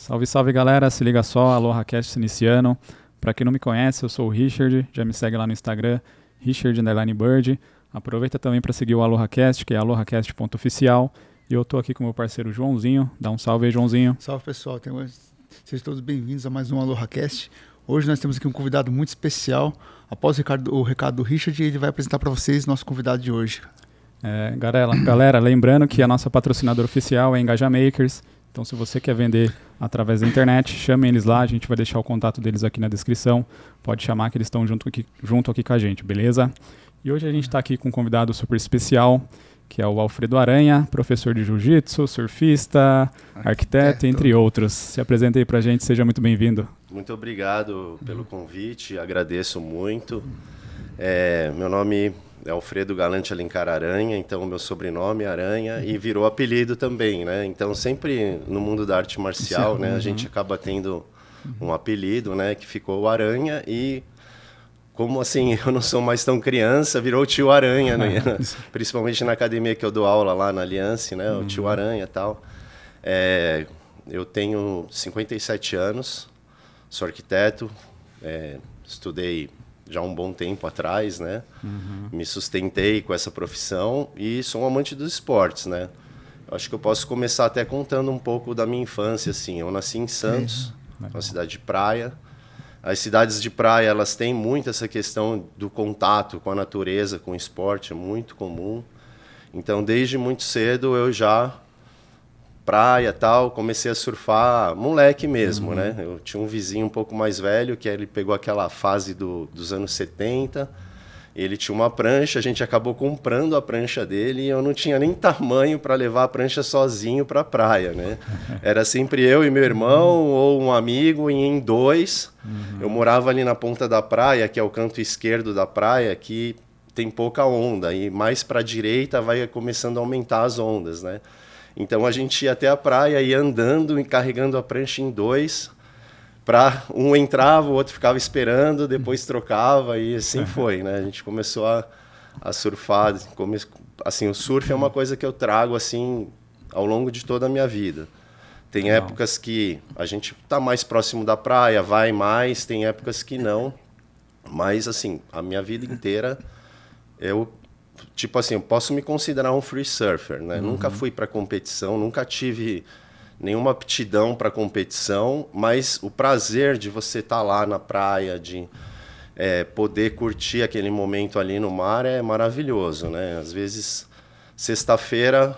Salve, salve galera, se liga só, AlohaCast se iniciando. Pra quem não me conhece, eu sou o Richard, já me segue lá no Instagram, Richard_Bird. Aproveita também para seguir o AlohaCast, que é alohacast.oficial. E eu tô aqui com o meu parceiro Joãozinho. Dá um salve aí, Joãozinho. Salve pessoal, sejam todos bem-vindos a mais um AlohaCast. Hoje nós temos aqui um convidado muito especial. Após o recado do Richard, ele vai apresentar para vocês nosso convidado de hoje. Galera, lembrando que a nossa patrocinadora oficial é EngajaMakers. Então, se você quer vender através da internet, chame eles lá. A gente vai deixar o contato deles aqui na descrição. Pode chamar que eles estão junto aqui com a gente, beleza? E hoje a gente está aqui com um convidado super especial, que é o Alfredo Aranha, professor de jiu-jitsu, surfista, arquiteto, entre outros. Se apresente aí pra gente, seja muito bem-vindo. Muito obrigado pelo convite, agradeço muito. Meu nome é Alfredo Galante Alencar Aranha, então meu sobrenome é Aranha e virou apelido também, né? Então sempre no mundo da arte marcial, né, a gente acaba tendo um apelido, né, que ficou o Aranha e como assim, eu não sou mais tão criança, virou o tio Aranha, né? Principalmente na academia que eu dou aula lá na Aliança, né, o tio Aranha e tal. Eu tenho 57 anos, sou arquiteto, estudei já um bom tempo atrás, né? Me sustentei com essa profissão e sou um amante dos esportes, né? Acho que eu posso começar até contando um pouco da minha infância, assim. Eu nasci em Santos, uma cidade de praia. As cidades de praia, elas têm muito essa questão do contato com a natureza, com o esporte, é muito comum. Então, desde muito cedo, eu já praia tal, comecei a surfar, moleque mesmo, né? Eu tinha um vizinho um pouco mais velho, que ele pegou aquela fase dos anos 70, ele tinha uma prancha, a gente acabou comprando a prancha dele e eu não tinha nem tamanho para levar a prancha sozinho para a praia, né? Era sempre eu e meu irmão ou um amigo e em dois. Eu morava ali na ponta da praia, que é o canto esquerdo da praia, que tem pouca onda e mais para a direita vai começando a aumentar as ondas, né? Então a gente ia até a praia, ia andando e carregando a prancha em dois, um entrava, o outro ficava esperando, depois trocava e assim foi, né? A gente começou a surfar, assim, o surf é uma coisa que eu trago assim ao longo de toda a minha vida. Tem épocas que a gente está mais próximo da praia, vai mais, tem épocas que não, mas assim, a minha vida inteira eu posso me considerar um free surfer, né? Nunca fui para competição, nunca tive nenhuma aptidão para competição, mas o prazer de você estar lá na praia, de poder curtir aquele momento ali no mar é maravilhoso, né? Às vezes, sexta-feira,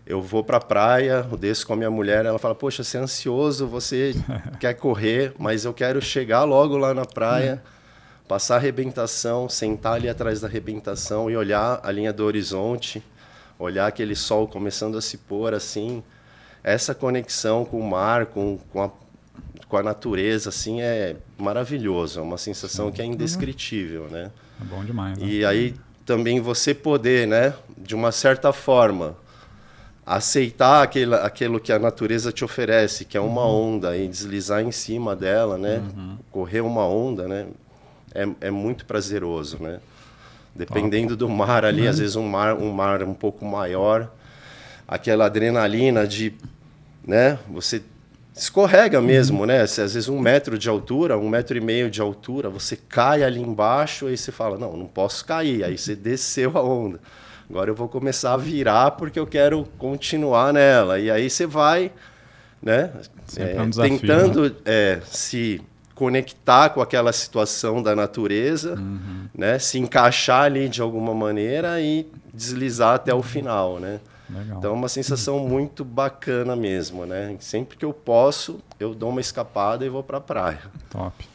eu vou para a praia, eu desço com a minha mulher, ela fala, poxa, você é ansioso, você quer correr, mas eu quero chegar logo lá na praia, passar a arrebentação, sentar ali atrás da arrebentação e olhar a linha do horizonte, olhar aquele sol começando a se pôr assim. Essa conexão com o mar, com a natureza, assim, é maravilhoso. É uma sensação que é indescritível, né? É bom demais, né? E aí também você poder, né, de uma certa forma, aceitar aquilo que a natureza te oferece, que é uma onda, e deslizar em cima dela, né? Correr uma onda, né? É muito prazeroso, né? Dependendo do mar ali, às vezes um mar um pouco maior, aquela adrenalina de, né? Você escorrega mesmo, né? Às vezes 1 metro de altura, 1,5 metro de altura, você cai ali embaixo e você fala, não posso cair. Aí você desceu a onda. Agora eu vou começar a virar porque eu quero continuar nela. E aí você vai, né? Desafio, tentando se conectar com aquela situação da natureza, né? Se encaixar ali de alguma maneira e deslizar até o final, né? Legal. Então é uma sensação muito bacana mesmo, né? Sempre que eu posso, eu dou uma escapada e vou para a praia.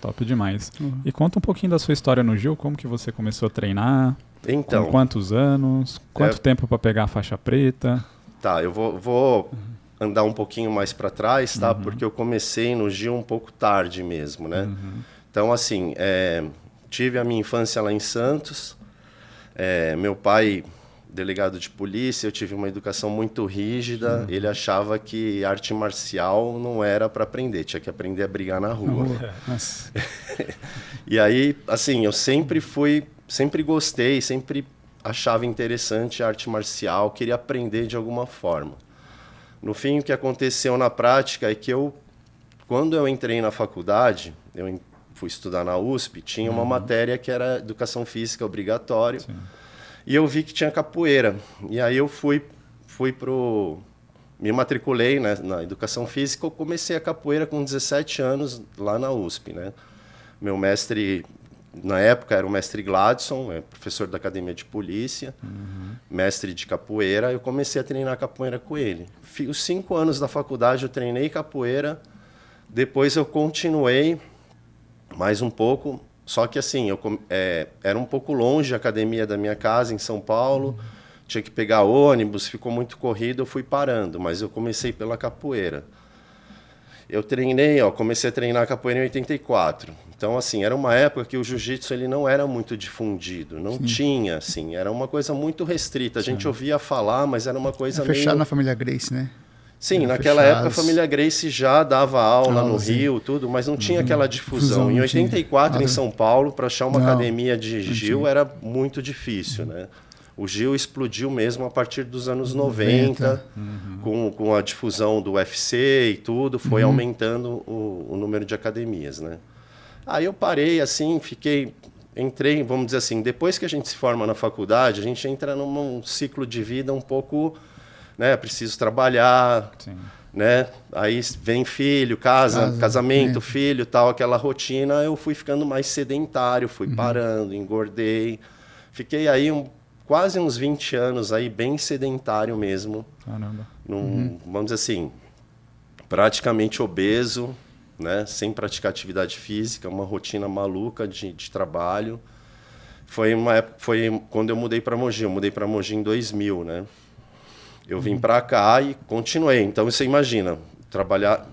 Top demais. E conta um pouquinho da sua história no Gil, como que você começou a treinar, então, com quantos anos, quanto tempo para pegar a faixa preta? Tá, eu vou andar um pouquinho mais para trás, tá? Porque eu comecei no Gil um pouco tarde mesmo, né? Então, assim, tive a minha infância lá em Santos. Meu pai, delegado de polícia, eu tive uma educação muito rígida. Ele achava que arte marcial não era para aprender, tinha que aprender a brigar na rua. E aí, assim, eu sempre gostei, sempre achava interessante a arte marcial, queria aprender de alguma forma. No fim, o que aconteceu na prática é que eu Quando eu entrei na faculdade, fui estudar na USP, tinha uma matéria que era educação física obrigatório. Sim. E eu vi que tinha capoeira. E aí eu me matriculei, né, na educação física. Eu comecei a capoeira com 17 anos lá na USP, né? Meu mestre, na época, era o mestre Gladson, professor da Academia de Polícia, mestre de capoeira. Eu comecei a treinar capoeira com ele. Os 5 anos da faculdade eu treinei capoeira. Depois eu continuei mais um pouco. Só que assim, era um pouco longe a academia da minha casa, em São Paulo. Tinha que pegar ônibus, ficou muito corrido, eu fui parando. Mas eu comecei pela capoeira. Eu comecei a treinar capoeira em 84. Então, assim, era uma época que o jiu-jitsu ele não era muito difundido. Não tinha, assim, era uma coisa muito restrita. A gente ouvia falar, mas era uma coisa meio... Fechado na família Gracie, né? Sim, naquela época a família Gracie já dava aula no Rio, tudo, mas não tinha aquela difusão. Em 84, em São Paulo, para achar uma academia de Gil era muito difícil, né? O Gil explodiu mesmo a partir dos anos 90, com a difusão do UFC e tudo, foi aumentando o número de academias, né? Aí eu parei, assim, entrei, vamos dizer assim, depois que a gente se forma na faculdade, a gente entra num ciclo de vida um pouco... né, preciso trabalhar, né? Aí vem filho, casamento, filho, tal, aquela rotina. Eu fui ficando mais sedentário, fui parando, engordei. Fiquei aí quase uns 20 anos aí bem sedentário mesmo. Caramba. Vamos dizer assim, praticamente obeso, né? Sem praticar atividade física, uma rotina maluca de trabalho. Foi quando eu mudei para Mogi. Eu mudei para Mogi em 2000, né? Eu vim para cá e continuei. Então, você imagina,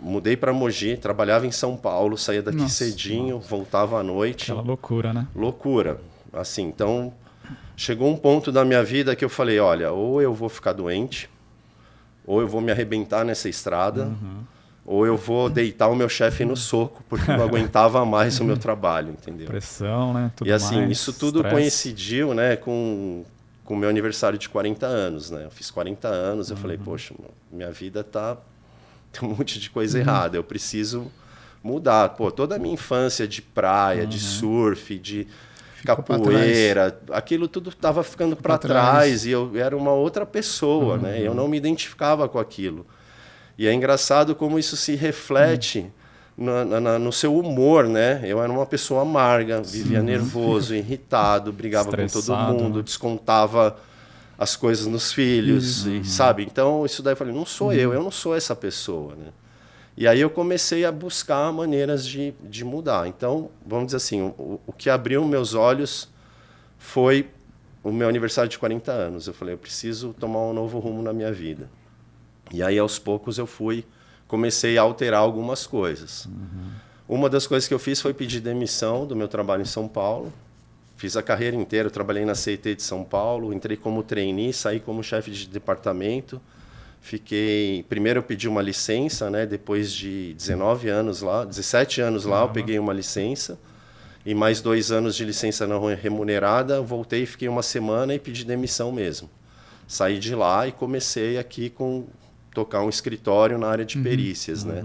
mudei para Mogi, trabalhava em São Paulo, saía daqui cedinho, voltava à noite. Aquela loucura, né? Loucura. Assim, então, chegou um ponto da minha vida que eu falei, olha, ou eu vou ficar doente, ou eu vou me arrebentar nessa estrada, ou eu vou deitar o meu chefe no soco, porque eu não aguentava mais o meu trabalho, entendeu? Pressão, né? Tudo e assim, mais, isso tudo coincidiu, né, com o meu aniversário de 40 anos, né? Eu fiz 40 anos, eu falei, poxa, minha vida tem um monte de coisa errada, eu preciso mudar. Pô, toda a minha infância de praia, de surf, de capoeira, aquilo tudo estava ficando para trás e eu era uma outra pessoa, né? Eu não me identificava com aquilo. E é engraçado como isso se reflete no seu humor, né? Eu era uma pessoa amarga, vivia nervoso, irritado, brigava com todo mundo, descontava as coisas nos filhos, e, sabe? Então, isso daí eu falei, não sou eu não sou essa pessoa, né? E aí eu comecei a buscar maneiras de mudar. Então, vamos dizer assim, o que abriu meus olhos foi o meu aniversário de 40 anos. Eu falei, eu preciso tomar um novo rumo na minha vida. E aí, aos poucos, comecei a alterar algumas coisas. Uma das coisas que eu fiz foi pedir demissão do meu trabalho em São Paulo. Fiz a carreira inteira, eu trabalhei na CIT de São Paulo, entrei como trainee, saí como chefe de departamento. Primeiro eu pedi uma licença, né? Depois de 17 anos lá, eu peguei uma licença. E mais 2 anos de licença não remunerada, voltei, fiquei uma semana e pedi demissão mesmo. Saí de lá e comecei aqui tocar um escritório na área de perícias, né?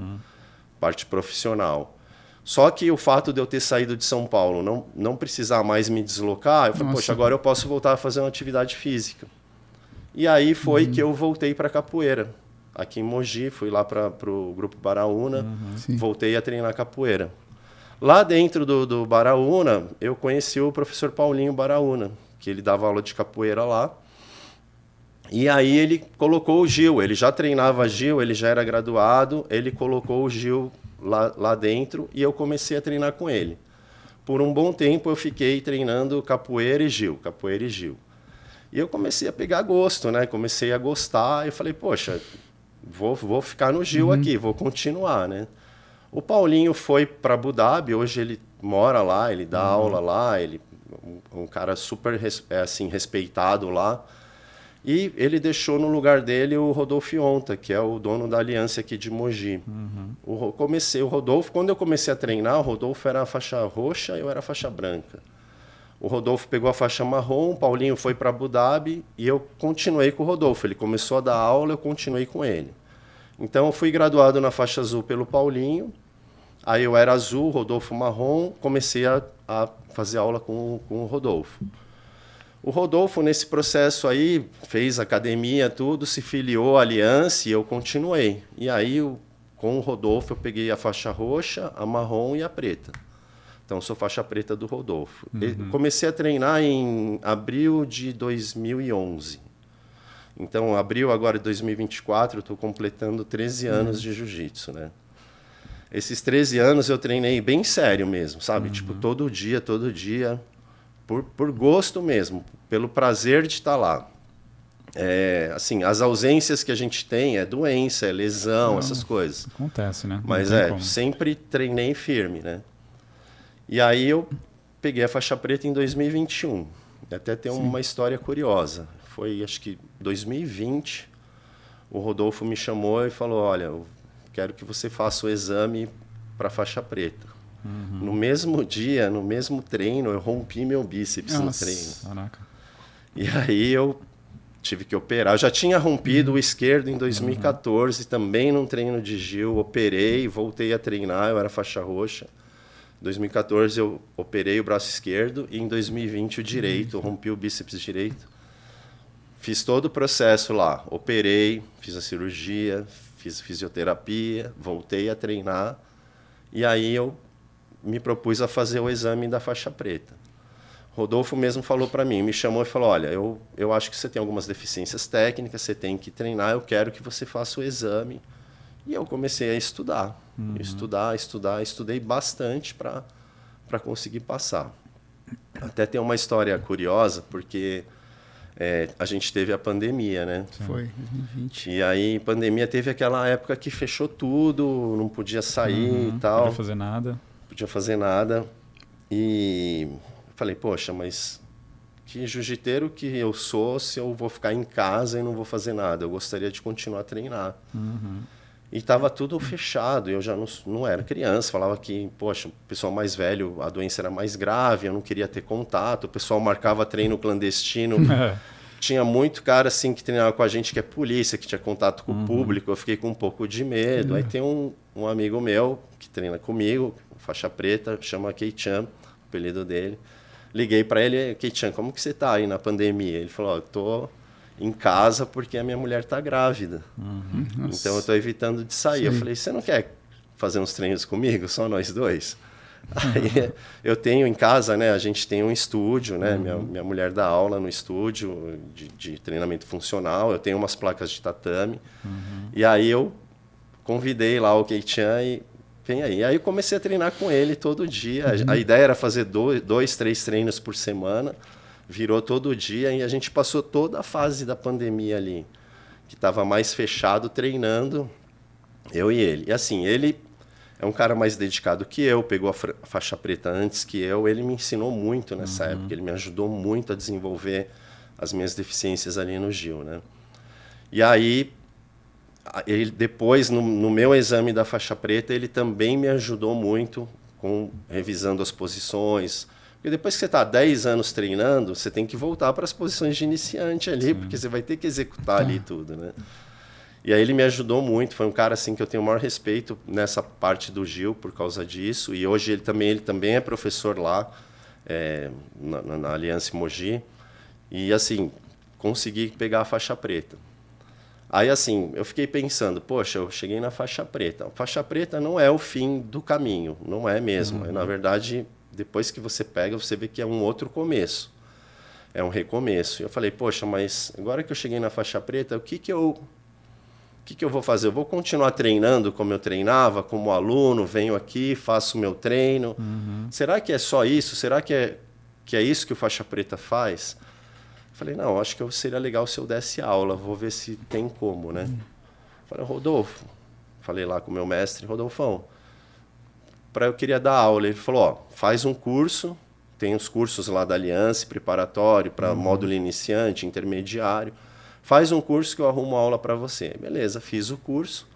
Parte profissional. Só que o fato de eu ter saído de São Paulo, não precisar mais me deslocar, eu falei, poxa, agora eu posso voltar a fazer uma atividade física. E aí foi que eu voltei para capoeira. Aqui em Mogi, fui lá para o Grupo Baraúna, voltei a treinar capoeira. Lá dentro do Baraúna, eu conheci o professor Paulinho Baraúna, que ele dava aula de capoeira lá. E aí ele colocou o Gil, ele já treinava Gil, ele já era graduado, ele colocou o Gil lá dentro e eu comecei a treinar com ele. Por um bom tempo eu fiquei treinando capoeira e Gil. E eu comecei a pegar gosto, né? Comecei a gostar e falei, poxa, vou ficar no Gil aqui, vou continuar, né? O Paulinho foi para Abu Dhabi, hoje ele mora lá, ele dá aula lá, ele um cara super respeitado lá. E ele deixou no lugar dele o Rodolfo Ionta, que é o dono da Aliança aqui de Mogi. O Rodolfo, quando eu comecei a treinar, o Rodolfo era a faixa roxa e eu era a faixa branca. O Rodolfo pegou a faixa marrom, o Paulinho foi para Abu Dhabi e eu continuei com o Rodolfo. Ele começou a dar aula, eu continuei com ele. Então, eu fui graduado na faixa azul pelo Paulinho Aí eu era azul, Rodolfo marrom, comecei a fazer aula com o Rodolfo. O Rodolfo, nesse processo aí, fez academia, tudo, se filiou à Aliança e eu continuei. E aí, com o Rodolfo, eu peguei a faixa roxa, a marrom e a preta. Então, sou faixa preta do Rodolfo. Comecei a treinar em abril de 2011. Então, abril agora de 2024, eu estou completando 13 anos de jiu-jitsu, né? Esses 13 anos eu treinei bem sério mesmo, sabe? Tipo, todo dia, por gosto mesmo, pelo prazer de estar lá. Assim, as ausências que a gente tem é doença, é lesão, essas coisas. Acontece, né? Mas sempre treinei firme, né? E aí eu peguei a faixa preta em 2021. Até tem uma história curiosa. Foi, acho que 2020, o Rodolfo me chamou e falou, olha, eu quero que você faça o exame para faixa preta. No mesmo dia, no mesmo treino, eu rompi meu bíceps no treino. Caraca. E aí eu tive que operar. Eu já tinha rompido o esquerdo em 2014, também num treino de Gil, operei, voltei a treinar, eu era faixa roxa. Em 2014 eu operei o braço esquerdo e em 2020 o direito, eu rompi o bíceps direito. Fiz todo o processo lá, operei, fiz a cirurgia, fiz fisioterapia, voltei a treinar e aí eu me propus a fazer o exame da faixa preta. Rodolfo mesmo falou para mim, me chamou e falou, olha, eu acho que você tem algumas deficiências técnicas, você tem que treinar, eu quero que você faça o exame. E eu comecei a estudar, estudei bastante para conseguir passar. Até tem uma história curiosa, porque a gente teve a pandemia, né? Foi, 2020. E aí, pandemia, teve aquela época que fechou tudo, não podia sair e tal. Não podia fazer nada. Podia fazer nada. E falei, poxa, mas que jiu-jiteiro que eu sou se eu vou ficar em casa e não vou fazer nada? Eu gostaria de continuar a treinar. E estava tudo fechado, eu já não era criança, falava que, poxa, o pessoal mais velho, a doença era mais grave, eu não queria ter contato, o pessoal marcava treino clandestino. Tinha muito cara assim que treinava com a gente que é polícia, que tinha contato com o público, eu fiquei com um pouco de medo. Aí tem um amigo meu que treina comigo, faixa preta, chama Kei-chan, o apelido dele. Liguei para ele, Kei-chan, como que você tá aí na pandemia? Ele falou, eu tô em casa porque a minha mulher tá grávida. Então eu tô evitando de sair. Eu falei, você não quer fazer uns treinos comigo, só nós dois? Aí eu tenho em casa, né? A gente tem um estúdio, né? Minha mulher dá aula no estúdio de treinamento funcional. Eu tenho umas placas de tatame. E aí eu convidei lá o Kei-chan e vem aí. Aí eu comecei a treinar com ele todo dia. A ideia era fazer 2, 3 treinos por semana. Virou todo dia e a gente passou toda a fase da pandemia ali, que estava mais fechado, treinando, eu e ele. E assim, ele é um cara mais dedicado que eu, pegou a faixa preta antes que eu, ele me ensinou muito nessa época, ele me ajudou muito a desenvolver as minhas deficiências ali no Gil, né? E aí, ele, depois, no meu exame da faixa preta, ele também me ajudou muito, revisando as posições. Porque depois que você está 10 anos treinando, você tem que voltar para as posições de iniciante ali, porque você vai ter que executar ali tudo, né? E aí ele me ajudou muito, foi um cara assim que eu tenho o maior respeito nessa parte do Gil por causa disso. E hoje ele também é professor lá, na Aliança Mogi. E assim, consegui pegar a faixa preta. Aí assim, eu fiquei pensando, poxa, eu cheguei na faixa preta. A faixa preta não é o fim do caminho, não é mesmo. Na verdade, depois que você pega, você vê que é um outro começo. É um recomeço. E eu falei, poxa, mas agora que eu cheguei na faixa preta, o que que eu vou fazer? Eu vou continuar treinando como eu treinava, como aluno, venho aqui, faço o meu treino. Será que é só isso? Será que é isso que o faixa preta faz? Falei, não, acho que seria legal se eu desse aula, vou ver se tem como, né? Falei, Rodolfo, falei lá com o meu mestre, Rodolfão, eu queria dar aula. Ele falou, ó, faz um curso, tem os cursos lá da Aliança, preparatório para módulo iniciante, intermediário. Faz um curso que eu arrumo aula para você. Beleza, fiz o curso.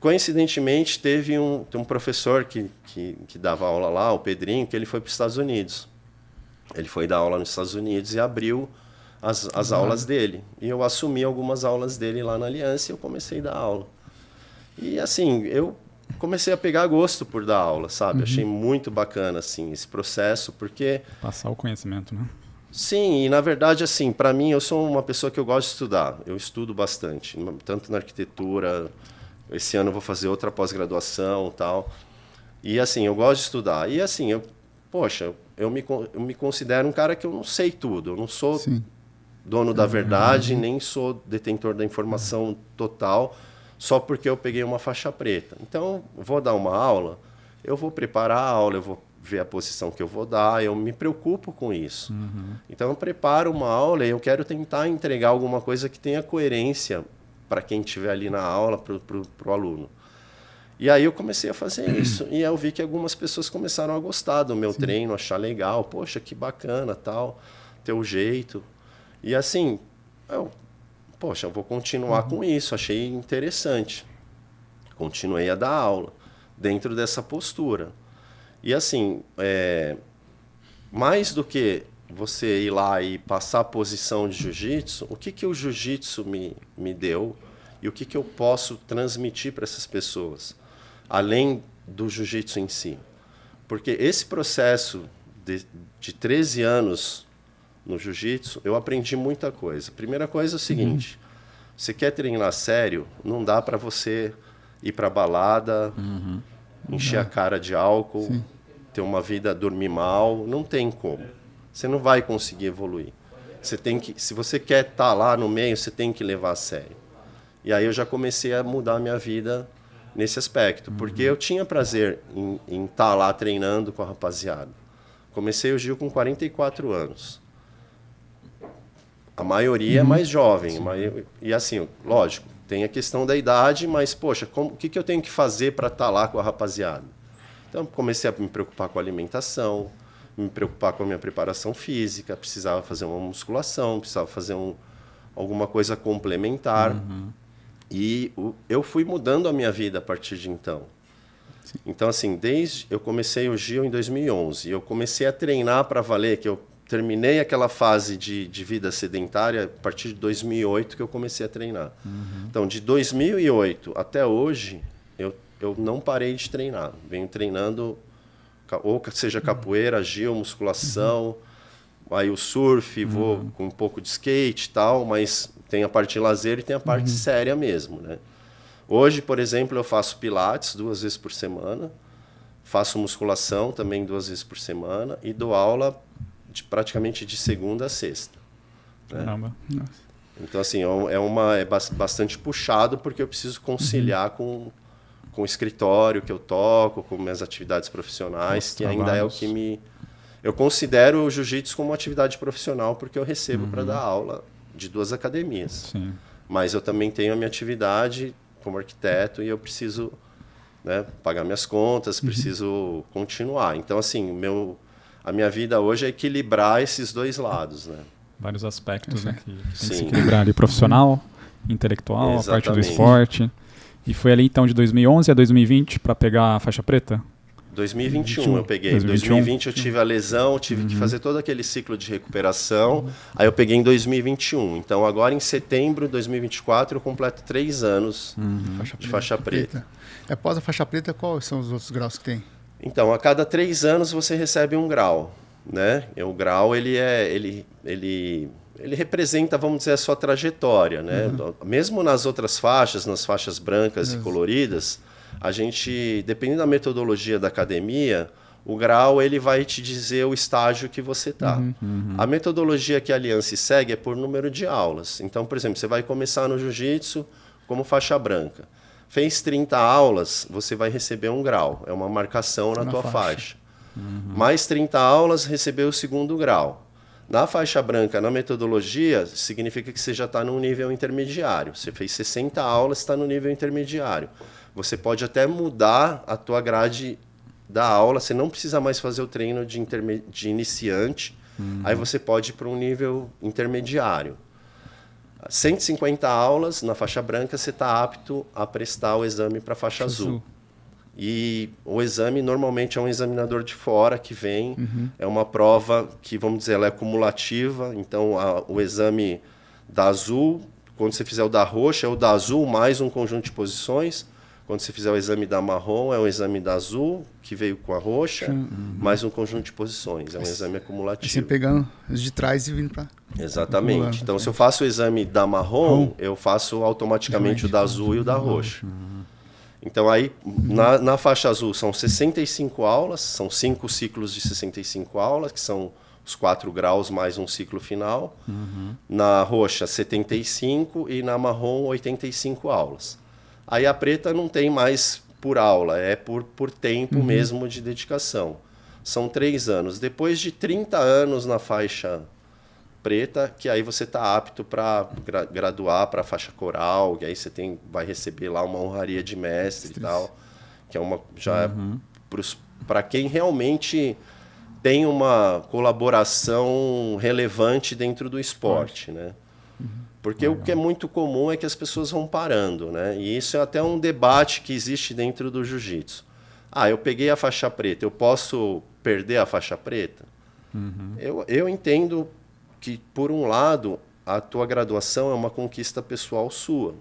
Coincidentemente, teve um professor que dava aula lá, o Pedrinho, que ele foi para os Estados Unidos. Ele foi dar aula nos Estados Unidos e abriu as aulas dele. E eu assumi algumas aulas dele lá na Aliança e eu comecei a dar aula. E assim, eu comecei a pegar gosto por dar aula, sabe? Achei muito bacana, assim, esse processo, porque... Passar o conhecimento, né? Sim, e na verdade, assim, para mim, eu sou uma pessoa que eu gosto de estudar. Eu estudo bastante, tanto na arquitetura. Esse ano eu vou fazer outra pós-graduação e tal. E, assim, eu gosto de estudar. E, assim, eu me considero um cara que eu não sei tudo. Eu não sou dono da verdade, nem sou detentor da informação total, só porque eu peguei uma faixa preta. Então, vou dar uma aula, eu vou preparar a aula, eu vou ver a posição que eu vou dar, eu me preocupo com isso. Então, eu preparo uma aula e eu quero tentar entregar alguma coisa que tenha coerência para quem estiver ali na aula, para o aluno. E aí eu comecei a fazer isso. E eu vi que algumas pessoas começaram a gostar do meu treino, achar legal. Poxa, que bacana, tal, teu jeito. E assim, eu vou continuar com isso. Achei interessante. Continuei a dar aula dentro dessa postura. E assim, mais do que você ir lá e passar a posição de jiu-jitsu, o que o jiu-jitsu me deu e o que eu posso transmitir para essas pessoas, além do jiu-jitsu em si? Porque esse processo de 13 anos no jiu-jitsu, eu aprendi muita coisa. Primeira coisa é o seguinte, você quer treinar sério, não dá para você ir para balada, encher a cara de álcool, ter uma vida, dormir mal, não tem como. Você não vai conseguir evoluir. Você tem que, se você quer estar lá no meio, você tem que levar a sério. E aí eu já comecei a mudar a minha vida nesse aspecto, porque eu tinha prazer em estar lá treinando com a rapaziada. Comecei o Gil com 44 anos. A maioria é mais jovem. E assim, lógico, tem a questão da idade, mas, poxa, o que eu tenho que fazer para estar lá com a rapaziada? Então, comecei a me preocupar com a alimentação, me preocupar com a minha preparação física, precisava fazer uma musculação, precisava fazer alguma coisa complementar. E eu fui mudando a minha vida a partir de então. Então, assim, eu comecei o Gil em 2011. Eu comecei a treinar para valer, que eu terminei aquela fase de vida sedentária a partir de 2008 que eu comecei a treinar. Então, de 2008 até hoje, eu não parei de treinar. Venho treinando, ou seja capoeira, Gil, musculação, aí o surf, vou com um pouco de skate e tal, mas tem a parte de lazer e tem a parte séria mesmo, né? Hoje, por exemplo, eu faço pilates 2 vezes por semana, faço musculação também 2 vezes por semana e dou aula praticamente de segunda a sexta. Né? Caramba. Nossa. Então, assim, é bastante puxado porque eu preciso conciliar com o escritório que eu toco, com minhas atividades profissionais, que ainda é o que me... Eu considero o jiu-jitsu como uma atividade profissional porque eu recebo para dar aula de 2 academias. Sim. Mas eu também tenho a minha atividade como arquiteto e eu preciso, né, pagar minhas contas, preciso continuar. Então, assim, a minha vida hoje é equilibrar esses 2 lados, né? Vários aspectos, né, que tem que se equilibrar ali, profissional, intelectual, Exatamente. a parte do esporte. E foi ali então de 2011 a 2020 para pegar a faixa preta? 2021 eu peguei. 2021. 2020 eu tive a lesão, tive que fazer todo aquele ciclo de recuperação. Aí eu peguei em 2021. Então agora em setembro de 2024 eu completo 3 anos de faixa preta. Após a faixa preta, quais são os outros graus que tem? Então, a cada 3 anos você recebe um grau, né? E o grau ele representa, vamos dizer, a sua trajetória, né? Mesmo nas outras faixas, nas faixas brancas e coloridas, a gente, dependendo da metodologia da academia, o grau ele vai te dizer o estágio que você está. A metodologia que a Aliança segue é por número de aulas. Então, por exemplo, você vai começar no jiu-jitsu como faixa branca. Fez 30 aulas, você vai receber um grau. É uma marcação na tua faixa. Mais 30 aulas, recebeu o 2º grau. Na faixa branca, na metodologia, significa que você já está no nível intermediário. Você fez 60 aulas, está no nível intermediário. Você pode até mudar a tua grade da aula, você não precisa mais fazer o treino de iniciante, aí você pode ir para um nível intermediário. 150 aulas na faixa branca, você está apto a prestar o exame para a faixa azul. E o exame normalmente é um examinador de fora que vem, é uma prova que, vamos dizer, ela é cumulativa, então o exame da azul, quando você fizer o da roxa, é o da azul mais um conjunto de posições, Quando você fizer o exame da marrom, é o exame da azul, que veio com a roxa, mais um conjunto de posições. É um exame acumulativo. Você pegando os de trás e vindo para... Exatamente. Então, se eu faço o exame da marrom, eu faço automaticamente o da azul e o da roxa. Então, aí, na faixa azul, são 65 aulas, são 5 ciclos de 65 aulas, que são os 4 graus mais um ciclo final. Na roxa, 75 e na marrom, 85 aulas. Aí a preta não tem mais por aula, é por tempo mesmo de dedicação. São 3 anos. Depois de 30 anos na faixa preta, que aí você está apto para graduar para a faixa coral, que aí você vai receber lá uma honraria de mestre e tal, que é para quem realmente tem uma colaboração relevante dentro do esporte, né? Porque o que é muito comum é que as pessoas vão parando, né? E isso é até um debate que existe dentro do jiu-jitsu. Eu peguei a faixa preta, eu posso perder a faixa preta? Eu entendo que, por um lado, a tua graduação é uma conquista pessoal sua.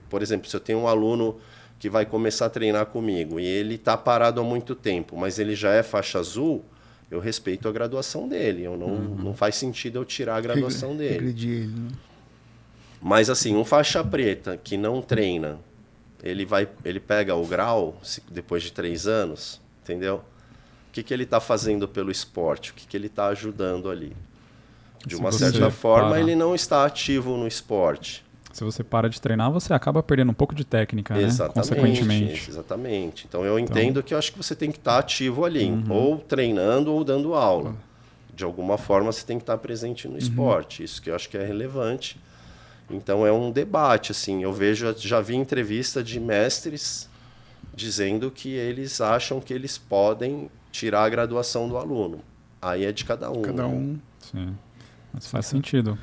Por exemplo, se eu tenho um aluno que vai começar a treinar comigo e ele está parado há muito tempo, mas ele já é faixa azul, eu respeito a graduação dele. Não faz sentido eu tirar a graduação dele. Regredir ele, né? Mas assim, um faixa preta que não treina, ele pega o grau depois de 3 anos, entendeu? O que ele está fazendo pelo esporte? O que ele está ajudando ali? De uma certa forma, ele não está ativo no esporte. Se você para de treinar, você acaba perdendo um pouco de técnica, né? Consequentemente. Exatamente. Então, eu entendo que eu acho que você tem que estar ativo ali, ou treinando ou dando aula. De alguma forma, você tem que estar presente no esporte. Isso que eu acho que é relevante. Então, é um debate, assim. Já vi entrevista de mestres dizendo que eles acham que eles podem tirar a graduação do aluno. Aí é de cada um. Cada um. Né? Sim. Mas faz sentido.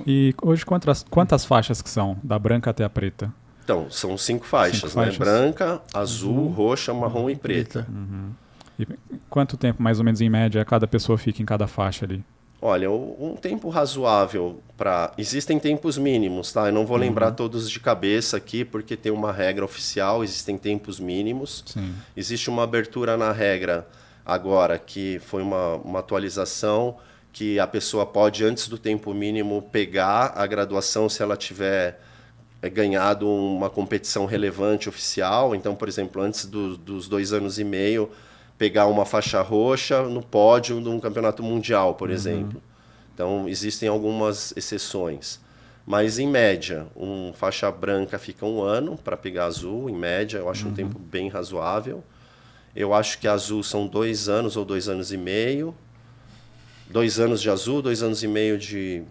E hoje, quantas faixas que são, da branca até a preta? Então, são 5 faixas, né? Branca, azul, roxa, marrom e preta. E quanto tempo, mais ou menos, em média, cada pessoa fica em cada faixa ali? Olha, um tempo razoável para... Existem tempos mínimos, tá? Eu não vou lembrar todos de cabeça aqui, porque tem uma regra oficial, existem tempos mínimos. Sim. Existe uma abertura na regra agora, que foi uma atualização, que a pessoa pode, antes do tempo mínimo, pegar a graduação se ela tiver ganhado uma competição relevante oficial. Então, por exemplo, antes dos 2 anos e meio, pegar uma faixa roxa no pódio de um campeonato mundial, por exemplo. Então, existem algumas exceções. Mas, em média, faixa branca fica 1 ano para pegar azul, em média. Eu acho um tempo bem razoável. Eu acho que azul são 2 anos ou 2 anos e meio. 2 anos de azul, 2 anos e meio de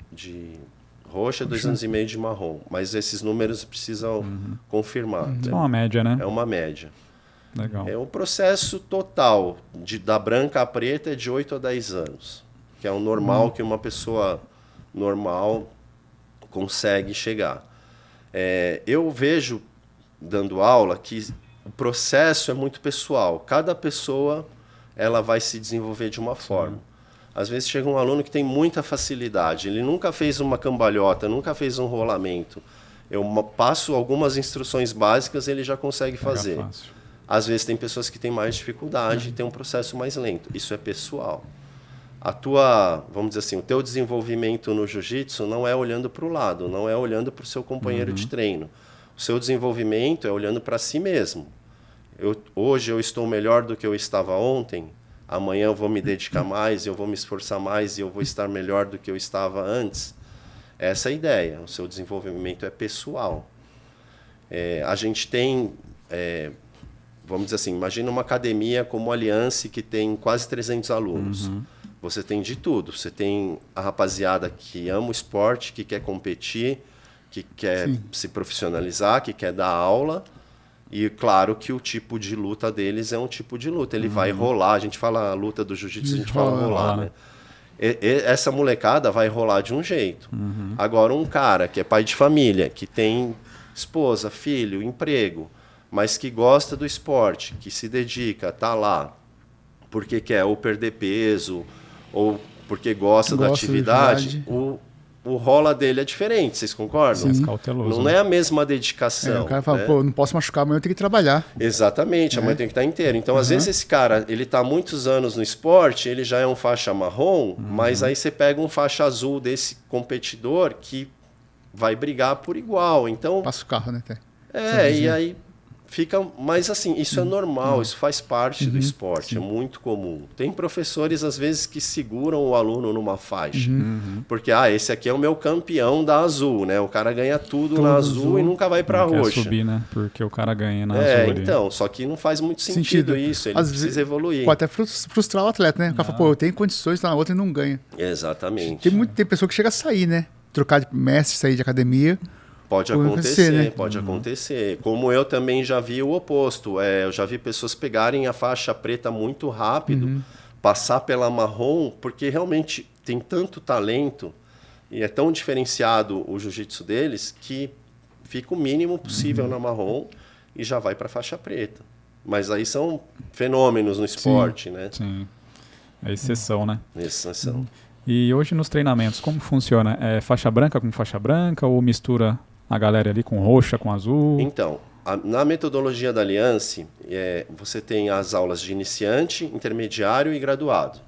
roxa, 2 anos e meio de marrom. Mas esses números precisam confirmar. É uma média, né? É uma média. Legal. O processo total da branca à preta é de 8 a 10 anos, que é o normal que uma pessoa normal consegue chegar. Eu vejo, dando aula, que o processo é muito pessoal. Cada pessoa ela vai se desenvolver de uma forma. Às vezes chega um aluno que tem muita facilidade, ele nunca fez uma cambalhota, nunca fez um rolamento. Eu passo algumas instruções básicas, ele já consegue fazer. Às vezes tem pessoas que têm mais dificuldade e tem um processo mais lento. Isso é pessoal. Vamos dizer assim, o teu desenvolvimento no jiu-jitsu não é olhando para o lado, não é olhando para o seu companheiro de treino. O seu desenvolvimento é olhando para si mesmo. Hoje eu estou melhor do que eu estava ontem. Amanhã eu vou me dedicar mais, eu vou me esforçar mais e eu vou estar melhor do que eu estava antes. Essa é a ideia. O seu desenvolvimento é pessoal. A gente tem, vamos dizer assim, imagina uma academia como a Aliança, que tem quase 300 alunos. Você tem de tudo. Você tem a rapaziada que ama o esporte, que quer competir, que quer se profissionalizar, que quer dar aula. E claro que o tipo de luta deles é um tipo de luta. Ele vai rolar. A gente fala a luta do jiu-jitsu, a gente fala rolar, né? Essa molecada vai rolar de um jeito. Agora, um cara que é pai de família, que tem esposa, filho, emprego, mas que gosta do esporte, que se dedica, tá lá, porque quer ou perder peso, ou porque gosta da atividade, o rola dele é diferente, vocês concordam? Mais cauteloso. Não é a mesma dedicação. O cara fala, né? pô, não posso machucar, amanhã eu tenho que trabalhar. Exatamente, amanhã tem que estar inteiro. Então, às vezes, esse cara, ele está há muitos anos no esporte, ele já é um faixa marrom, mas aí você pega um faixa azul desse competidor que vai brigar por igual. Então, Passa o carro, né? Até. e aí fica... Mas, assim, isso é normal, isso faz parte do esporte, é muito comum. Tem professores, às vezes, que seguram o aluno numa faixa. Porque, esse aqui é o meu campeão da azul, né? O cara ganha tudo na azul e nunca vai pra Não roxa. quer subir, né? Porque o cara ganha na azul ali. Então, só que não faz muito sentido isso, ele Às precisa vezes, evoluir. Pode até frustrar o atleta, né? O cara fala, pô, eu tenho condições, na outra e não ganha. Exatamente. Tem pessoa que chega a sair, né? Trocar de mestre, sair de academia. Pode Pode acontecer, acontecer, né? pode acontecer. Como eu também já vi o oposto. Eu já vi pessoas pegarem a faixa preta muito rápido, passar pela marrom, porque realmente tem tanto talento e é tão diferenciado o jiu-jitsu deles que fica o mínimo possível na marrom e já vai para a faixa preta. Mas aí são fenômenos no esporte, né? Sim. É exceção, né? Exceção. E hoje nos treinamentos, como funciona? É faixa branca com faixa branca ou mistura a galera ali com roxa, com azul? Então, na metodologia da Aliança, você tem as aulas de iniciante, intermediário e graduado.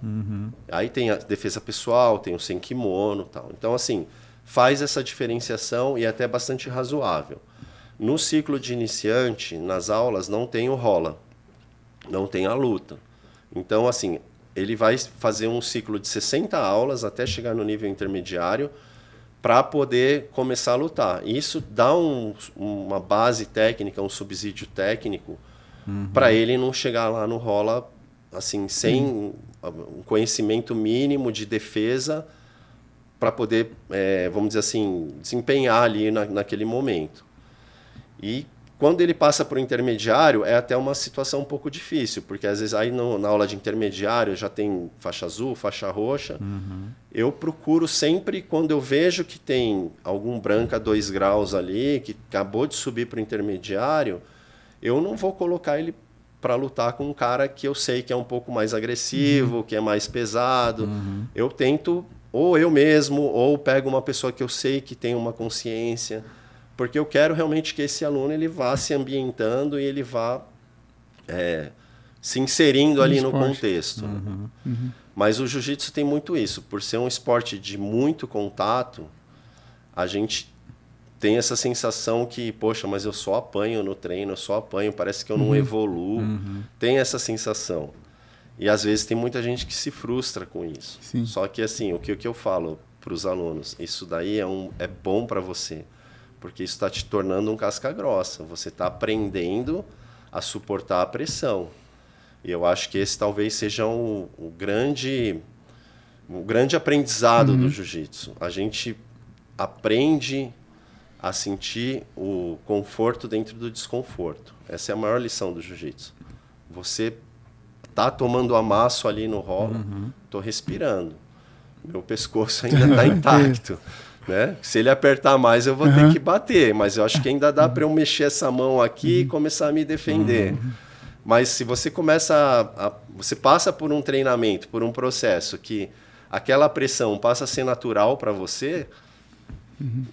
Aí tem a defesa pessoal, tem o sem kimono e tal. Então, assim, faz essa diferenciação e é até bastante razoável. No ciclo de iniciante, nas aulas, não tem o rola, não tem a luta. Então, assim, ele vai fazer um ciclo de 60 aulas até chegar no nível intermediário para poder começar a lutar. E isso dá uma base técnica, um subsídio técnico para ele não chegar lá no rola assim, sem um conhecimento mínimo de defesa para poder, vamos dizer assim, desempenhar ali naquele momento. E quando ele passa para o intermediário, é até uma situação um pouco difícil, porque às vezes aí na aula de intermediário já tem faixa azul, faixa roxa. Eu procuro sempre, quando eu vejo que tem algum branco a 2 graus ali, que acabou de subir para o intermediário, eu não vou colocar ele para lutar com um cara que eu sei que é um pouco mais agressivo, que é mais pesado. Eu tento, ou eu mesmo, ou pego uma pessoa que eu sei que tem uma consciência, porque eu quero realmente que esse aluno ele vá se ambientando e ele vá se inserindo ali no contexto. Mas o jiu-jitsu tem muito isso. Por ser um esporte de muito contato, a gente tem essa sensação que, poxa, mas eu só apanho no treino, eu só apanho, parece que eu não evoluo. Tem essa sensação. E às vezes tem muita gente que se frustra com isso. Sim. Só que assim, o que eu falo para os alunos, isso daí é bom para você. Porque isso está te tornando um casca grossa. Você está aprendendo a suportar a pressão. E eu acho que esse talvez seja o grande aprendizado do jiu-jitsu. A gente aprende a sentir o conforto dentro do desconforto. Essa é a maior lição do jiu-jitsu. Você está tomando amasso ali no rolo, estou respirando. Meu pescoço ainda está intacto. Né? Se ele apertar mais, eu vou ter que bater, mas eu acho que ainda dá para eu mexer essa mão aqui e começar a me defender. Mas se você você passa por um treinamento, por um processo que aquela pressão passa a ser natural para você,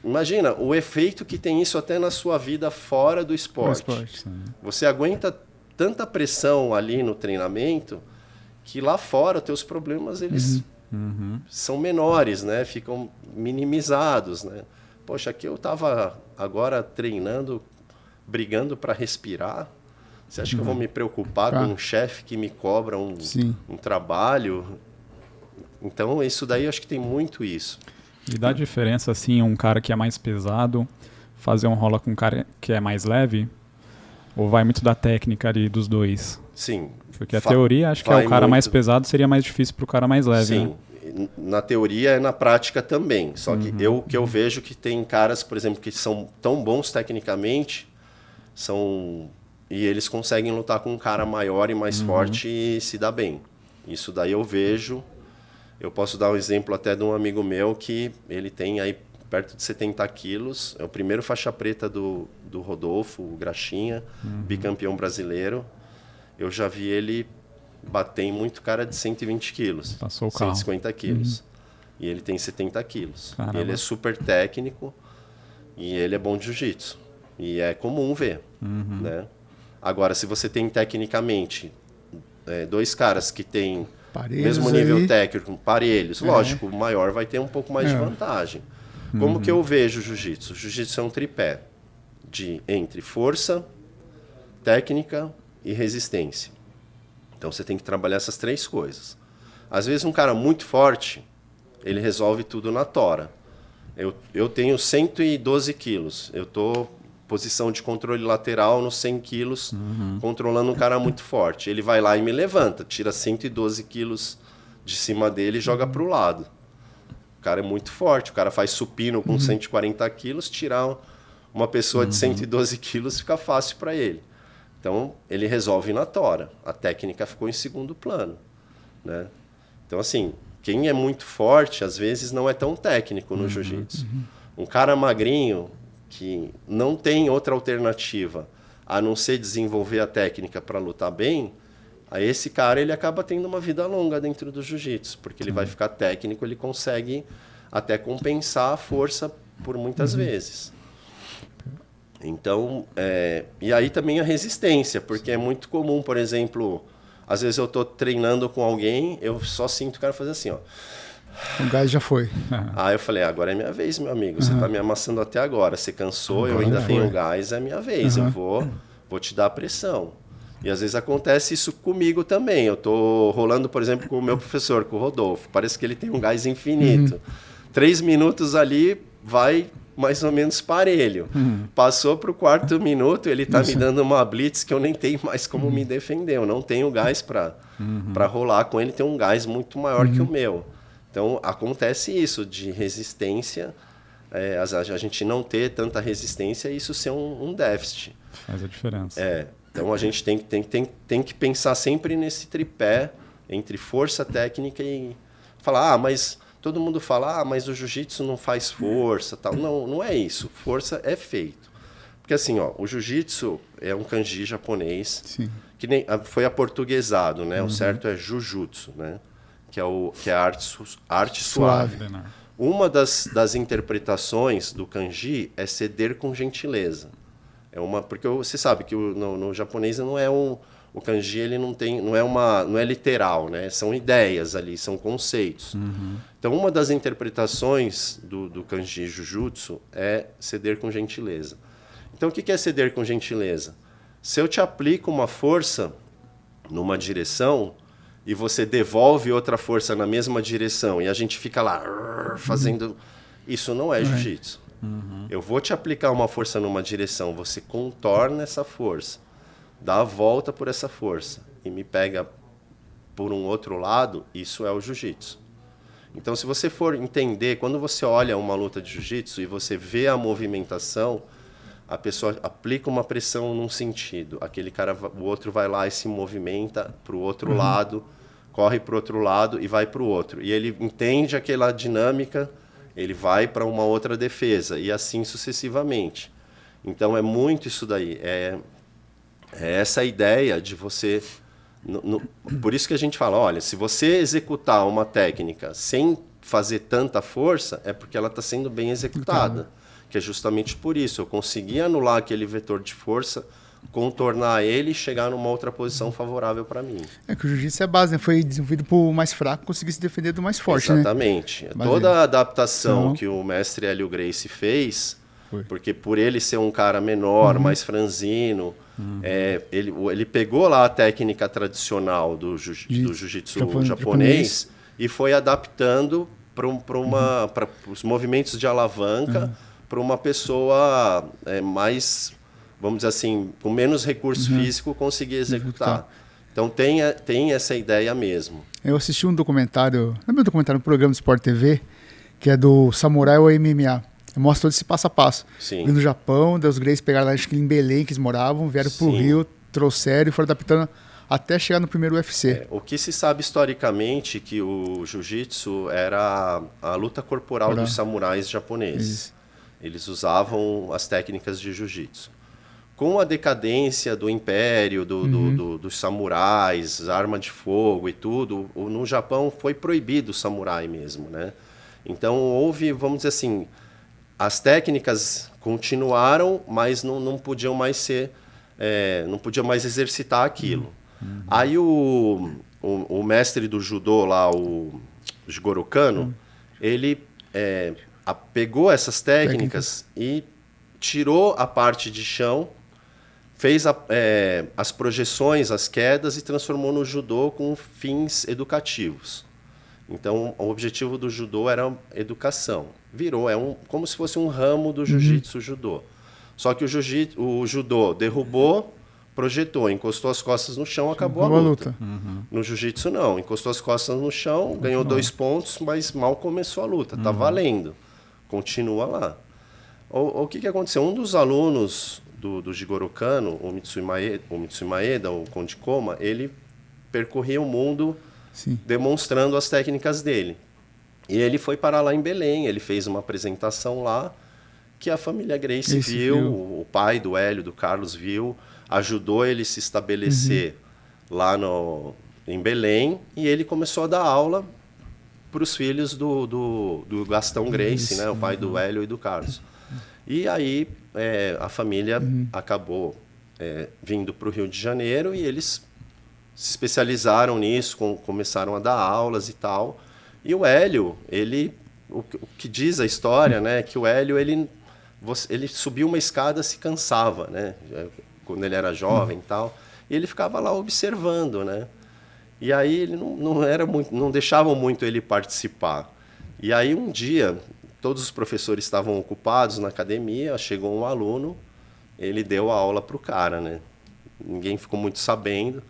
imagina o efeito que tem isso até na sua vida fora do esporte. Você aguenta tanta pressão ali no treinamento que lá fora os teus problemas eles são menores, né? Ficam minimizados, né? Poxa, aqui eu estava agora treinando, brigando para respirar. Você acha que eu vou me preocupar com um chefe que me cobra um trabalho? Então, isso daí eu acho que tem muito isso. E dá diferença, assim, um cara que é mais pesado fazer um rola com um cara que é mais leve? Ou vai muito da técnica ali dos dois? Sim. Porque a teoria, acho que o cara mais pesado seria mais difícil para o cara mais leve. Sim. Né? Na teoria e na prática também. Só que eu vejo que tem caras, por exemplo, que são tão bons tecnicamente, e eles conseguem lutar com um cara maior e mais forte e se dá bem. Isso daí eu vejo. Eu posso dar um exemplo até de um amigo meu que ele tem aí perto de 70 quilos. É o primeiro faixa preta do Rodolfo, o Graxinha, bicampeão brasileiro. Eu já vi ele bater em muito cara de 120 quilos, Passou o carro. 150 quilos. E ele tem 70 quilos. Caramba. Ele é super técnico e ele é bom de jiu-jitsu. E é comum ver, né? Agora, se você tem tecnicamente 2 caras que têm Parelhos mesmo nível aí. técnico, parelhos, lógico, o maior vai ter um pouco mais de vantagem. Como que eu vejo o jiu-jitsu? O jiu-jitsu é um tripé entre força, técnica e resistência. Então você tem que trabalhar essas 3 coisas. Às vezes um cara muito forte, ele resolve tudo na tora. Eu tenho 112 quilos, eu estou posição de controle lateral nos 100 quilos, controlando um cara muito forte. Ele vai lá e me levanta, tira 112 quilos de cima dele e joga para o lado. O cara é muito forte, o cara faz supino com 140 quilos, tirar uma pessoa de 112 quilos fica fácil para ele. Então, ele resolve na tora. A técnica ficou em segundo plano, né? Então, assim, quem é muito forte, às vezes, não é tão técnico no jiu-jitsu. Um cara magrinho, que não tem outra alternativa a não ser desenvolver a técnica para lutar bem, a esse cara ele acaba tendo uma vida longa dentro do jiu-jitsu, porque ele vai ficar técnico, ele consegue até compensar a força por muitas vezes. Então, e aí também a resistência, porque é muito comum, por exemplo, às vezes eu estou treinando com alguém, eu só sinto o cara fazer assim, ó. O gás já foi. Aí eu falei, agora é minha vez, meu amigo, você está me amassando até agora, você cansou, eu ainda tenho gás, é minha vez, eu vou te dar pressão. E às vezes acontece isso comigo também, eu estou rolando, por exemplo, com o meu professor, com o Rodolfo, parece que ele tem um gás infinito. 3 minutos ali, vai mais ou menos parelho. Passou para o 4º minuto, ele está me dando uma blitz que eu nem tenho mais como me defender, eu não tenho gás para rolar com ele, tem um gás muito maior que o meu. Então, acontece isso de resistência, a gente não ter tanta resistência e isso ser um déficit. Faz a diferença. Então, a gente tem que pensar sempre nesse tripé entre força técnica e falar, mas todo mundo fala, mas o jiu-jitsu não faz força, tal. Não, não é isso. Força é feito. Porque assim, ó, o jiu-jitsu é um kanji japonês, que foi aportuguesado, né? O certo é jujutsu, né? Que é a arte suave. Uma das interpretações do kanji é ceder com gentileza. Porque você sabe que no japonês não é o kanji ele não é literal, né? São ideias ali, são conceitos. Então, uma das interpretações do kanji jujutsu é ceder com gentileza. Então, o que é ceder com gentileza? Se eu te aplico uma força numa direção e você devolve outra força na mesma direção e a gente fica lá fazendo... Isso não é jiu-jitsu. Eu vou te aplicar uma força numa direção, você contorna essa força, dá a volta por essa força e me pega por um outro lado, isso é o jiu-jitsu. Então, se você for entender, quando você olha uma luta de jiu-jitsu e você vê a movimentação, a pessoa aplica uma pressão num sentido, o outro vai lá e se movimenta para o outro lado, corre para o outro lado e vai para o outro. E ele entende aquela dinâmica, ele vai para uma outra defesa e assim sucessivamente. Então, é muito isso daí. É essa ideia de você... Por isso que a gente fala, olha, se você executar uma técnica sem fazer tanta força, é porque ela está sendo bem executada. Que é justamente por isso. Eu consegui anular aquele vetor de força, contornar ele e chegar numa outra posição favorável para mim. É que o jiu-jitsu é base, né? Foi desenvolvido para o mais fraco conseguir se defender do mais forte, exatamente. Né? Toda a adaptação que o mestre Hélio Gracie fez, porque por ele ser um cara menor, mais franzino, ele pegou lá a técnica tradicional do jiu-jitsu japonês e foi adaptando para os movimentos de alavanca para uma pessoa mais, vamos dizer assim, com menos recurso físico conseguir executar. Então tem essa ideia mesmo. Eu assisti um documentário, não é um documentário, um programa do Sport TV, que é do Samurai ou MMA. Mostra todo esse passo a passo. Sim. Vindo do Japão, os Gracies pegaram lá, acho que em Belém, que eles moravam, vieram pro Rio, trouxeram e foram adaptando até chegar no primeiro UFC. O que se sabe historicamente que o jiu-jitsu era a luta corporal dos samurais japoneses. Eles usavam as técnicas de jiu-jitsu. Com a decadência do império, dos samurais, arma de fogo e tudo, no Japão foi proibido o samurai mesmo, né? Então houve, vamos dizer assim, as técnicas continuaram, mas não podiam mais ser, não podia mais exercitar aquilo. Aí o mestre do judô lá, o Jigoro Kano, ele pegou essas técnicas e tirou a parte de chão, fez as projeções, as quedas e transformou no judô com fins educativos. Então, o objetivo do judô era educação. Virou, como se fosse um ramo do jiu-jitsu judô. Só que o judô derrubou, projetou, encostou as costas no chão, acabou a luta. No jiu-jitsu não, encostou as costas no chão, ganhou 2 pontos, mas mal começou a luta, tá valendo, continua lá. O que aconteceu? Um dos alunos do Jigoro Kano, o Mitsui Maeda, o Konde Koma, ele percorria o mundo demonstrando as técnicas dele. E ele foi parar lá em Belém, ele fez uma apresentação lá, que a família Gracie viu, o pai do Hélio, do Carlos viu, ajudou ele a se estabelecer lá em Belém, e ele começou a dar aula para os filhos do Gastão Gracie, né, o pai do Hélio e do Carlos. E aí a família acabou vindo para o Rio de Janeiro, e eles se especializaram nisso, começaram a dar aulas e tal. E o Hélio, o que diz a história, né, que o Hélio ele subiu uma escada, se cansava, né, quando ele era jovem e tal, e ele ficava lá observando, né. E aí ele não deixavam muito ele participar. E aí um dia todos os professores estavam ocupados na academia, chegou um aluno, ele deu a aula para o cara, né. Ninguém ficou muito sabendo.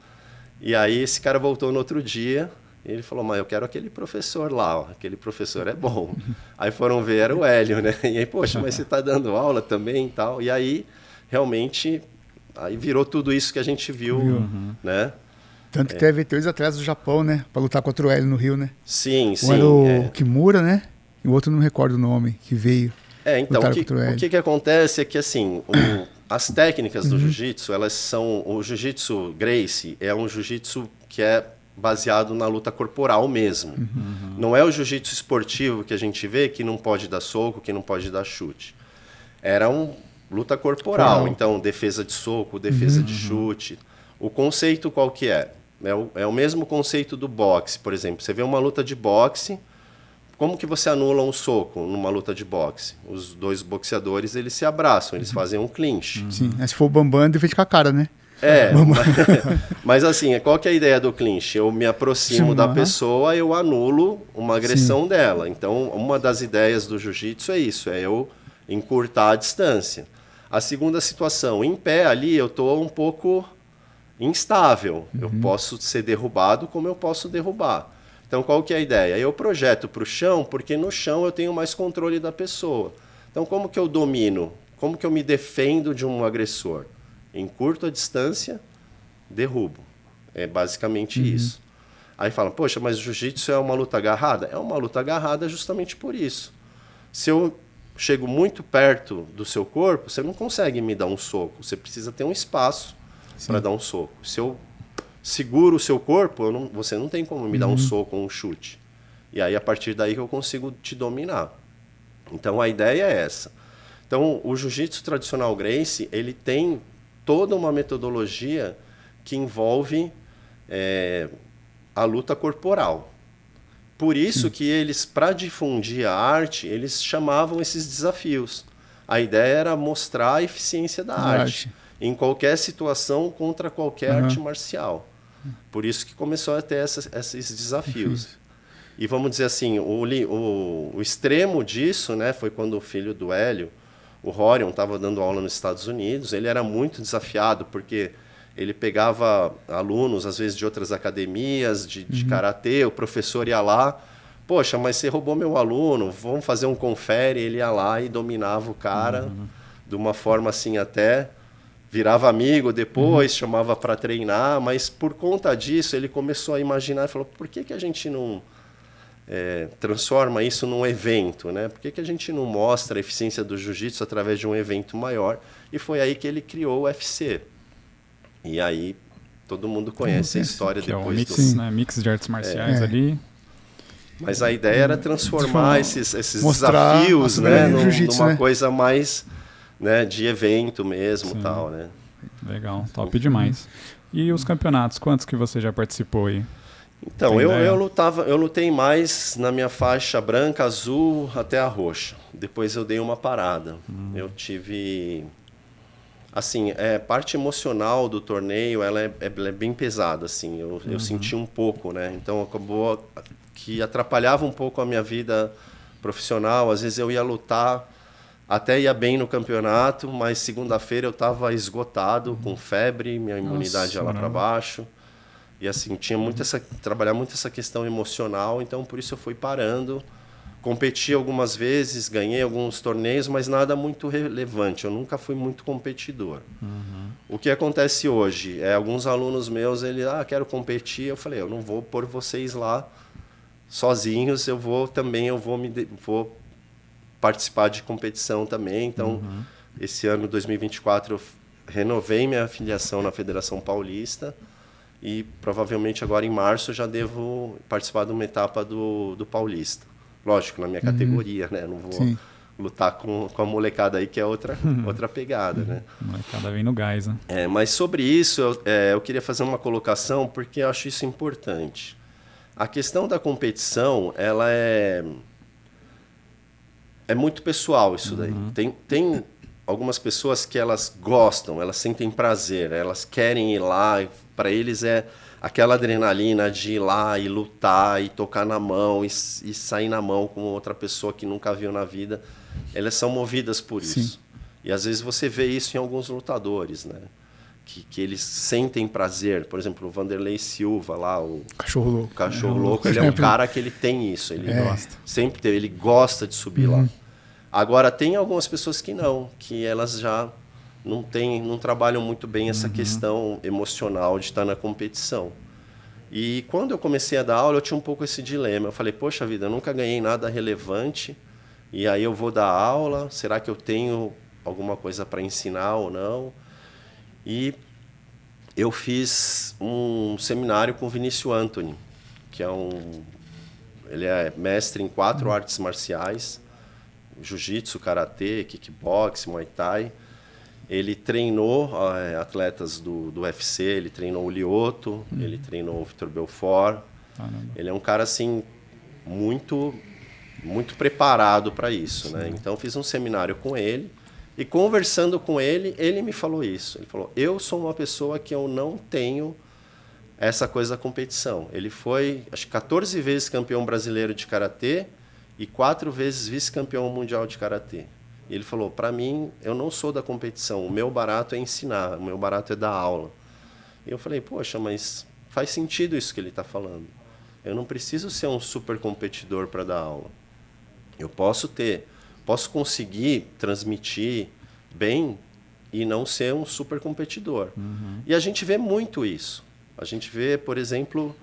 E aí esse cara voltou no outro dia, e ele falou, mas eu quero aquele professor lá, ó, aquele professor é bom. Aí foram ver, era o Hélio, né? E aí, poxa, mas você está dando aula também e tal. E aí, realmente, aí virou tudo isso que a gente viu, né? Tanto que teve 2 atletas do Japão, né? Para lutar contra o Hélio no Rio, né? Sim, sim. Um era o Kimura, né? E o outro não me recordo o nome, que veio. Então, o que acontece é que, assim, as técnicas do jiu-jitsu, elas são... O jiu-jitsu Gracie é um jiu-jitsu que é baseado na luta corporal mesmo. Não é o jiu-jitsu esportivo que a gente vê, que não pode dar soco, que não pode dar chute. Era luta corporal. Então, defesa de soco, defesa de chute. O conceito qual que é? É o mesmo conceito do boxe, por exemplo. Você vê uma luta de boxe, como que você anula um soco numa luta de boxe? Os 2 boxeadores, eles se abraçam, eles fazem um clinch. Sim, se for o Bambam, defende com a cara, né? Mas assim, qual que é a ideia do clinch? Eu me aproximo da pessoa, eu anulo uma agressão dela. Então, uma das ideias do jiu-jitsu é isso, é eu encurtar a distância. A segunda situação, em pé ali, eu estou um pouco instável. Eu posso ser derrubado como eu posso derrubar. Então, qual que é a ideia? Eu projeto para o chão, porque no chão eu tenho mais controle da pessoa. Então, como que eu domino? Como que eu me defendo de um agressor? Encurto a distância, derrubo. É basicamente isso. Aí fala, poxa, mas o jiu-jitsu é uma luta agarrada? É uma luta agarrada justamente por isso. Se eu chego muito perto do seu corpo, você não consegue me dar um soco. Você precisa ter um espaço para dar um soco. Se eu seguro o seu corpo, você não tem como me dar um soco ou um chute. E aí, a partir daí que eu consigo te dominar. Então, a ideia é essa. Então, o jiu-jitsu tradicional Gracie, ele tem toda uma metodologia que envolve a luta corporal. Por isso que eles, para difundir a arte, eles chamavam esses desafios. A ideia era mostrar a eficiência da arte em qualquer situação contra qualquer arte marcial. Por isso que começou a ter esses desafios. E vamos dizer assim, o extremo disso, né, foi quando o filho do Hélio, o Rorion, estava dando aula nos Estados Unidos. Ele era muito desafiado, porque ele pegava alunos, às vezes, de outras academias, de karatê, o professor ia lá, poxa, mas você roubou meu aluno, vamos fazer um confere. Ele ia lá e dominava o cara de uma forma assim, até virava amigo depois, chamava para treinar, mas por conta disso ele começou a imaginar e falou, por que a gente não transforma isso num evento, né? Por que a gente não mostra a eficiência do jiu-jitsu através de um evento maior? E foi aí que ele criou o UFC. E aí todo mundo conhece a história que depois é um mix, né? Mix de artes marciais ali. Mas a ideia era transformar esses mostrar desafios, né, numa né? coisa mais, né, de evento mesmo, tal, né? Legal, top demais. E os campeonatos, quantos que você já participou aí? Então, eu lutei mais na minha faixa branca, azul, até a roxa. Depois eu dei uma parada. Eu tive... Assim, parte emocional do torneio, ela é bem pesada, assim. Eu senti um pouco, né? Então, acabou que atrapalhava um pouco a minha vida profissional. Às vezes eu ia lutar, até ia bem no campeonato, mas segunda-feira eu estava esgotado, com febre, minha imunidade ia lá para baixo. E assim, tinha trabalhar muito essa questão emocional, então por isso eu fui parando. Competi algumas vezes, ganhei alguns torneios, mas nada muito relevante. Eu nunca fui muito competidor. O que acontece hoje é alguns alunos meus, quero competir. Eu falei, eu não vou pôr vocês lá sozinhos, eu vou participar de competição também. Então, esse ano, 2024, eu renovei minha filiação na Federação Paulista. E provavelmente agora em março eu já devo participar de uma etapa do Paulista. Lógico, na minha categoria, né? Não vou lutar com a molecada aí, que é outra pegada, né? A molecada vem no gás, né? Mas sobre isso, eu queria fazer uma colocação, porque eu acho isso importante. A questão da competição, ela é muito pessoal isso daí. Tem algumas pessoas que elas gostam, elas sentem prazer, elas querem ir lá, para eles é aquela adrenalina de ir lá e lutar e tocar na mão e sair na mão com outra pessoa que nunca viu na vida. Elas são movidas por isso. E às vezes você vê isso em alguns lutadores, né? Que eles sentem prazer. Por exemplo, o Vanderlei Silva lá, o Cachorro Louco, ele é um cara que ele tem isso, ele gosta. Sempre teve, ele gosta de subir lá. Agora, tem algumas pessoas que não, que elas já não trabalham muito bem essa questão emocional de estar na competição. E quando eu comecei a dar aula, eu tinha um pouco esse dilema. Eu falei, poxa vida, eu nunca ganhei nada relevante, e aí eu vou dar aula, será que eu tenho alguma coisa para ensinar ou não? E eu fiz um seminário com o Vinícius Antony, que ele é mestre em 4 artes marciais, jiu-jitsu, karatê, kickbox, muay thai. Ele treinou atletas do UFC, ele treinou o Lyoto, ele treinou o Vitor Belfort. Ele é um cara assim muito muito preparado para isso, né? Então fiz um seminário com ele e conversando com ele, ele me falou isso. Ele falou: "Eu sou uma pessoa que eu não tenho essa coisa da competição". Ele foi, acho que 14 vezes campeão brasileiro de karatê e 4 vezes vice-campeão mundial de karatê. E ele falou: "Para mim, eu não sou da competição. O meu barato é ensinar, o meu barato é dar aula". E eu falei: "Poxa, mas faz sentido isso que ele está falando. Eu não preciso ser um super competidor para dar aula. Eu posso conseguir transmitir bem e não ser um super competidor". E a gente vê muito isso. A gente vê, por exemplo,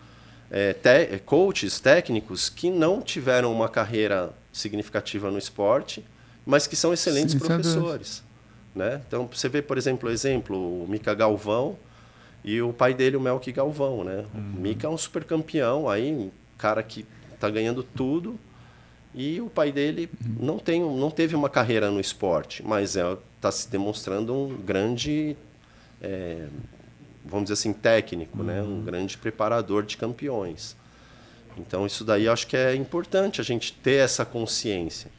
coaches técnicos que não tiveram uma carreira significativa no esporte, mas que são excelentes professores, né? Então, você vê, por exemplo, o Mica Galvão e o pai dele, o Melqui Galvão, né? O Mica é um super campeão, aí, um cara que está ganhando tudo, e o pai dele não teve uma carreira no esporte, mas está se demonstrando um grande, vamos dizer assim, técnico, né? Um grande preparador de campeões. Então, isso daí eu acho que é importante a gente ter essa consciência.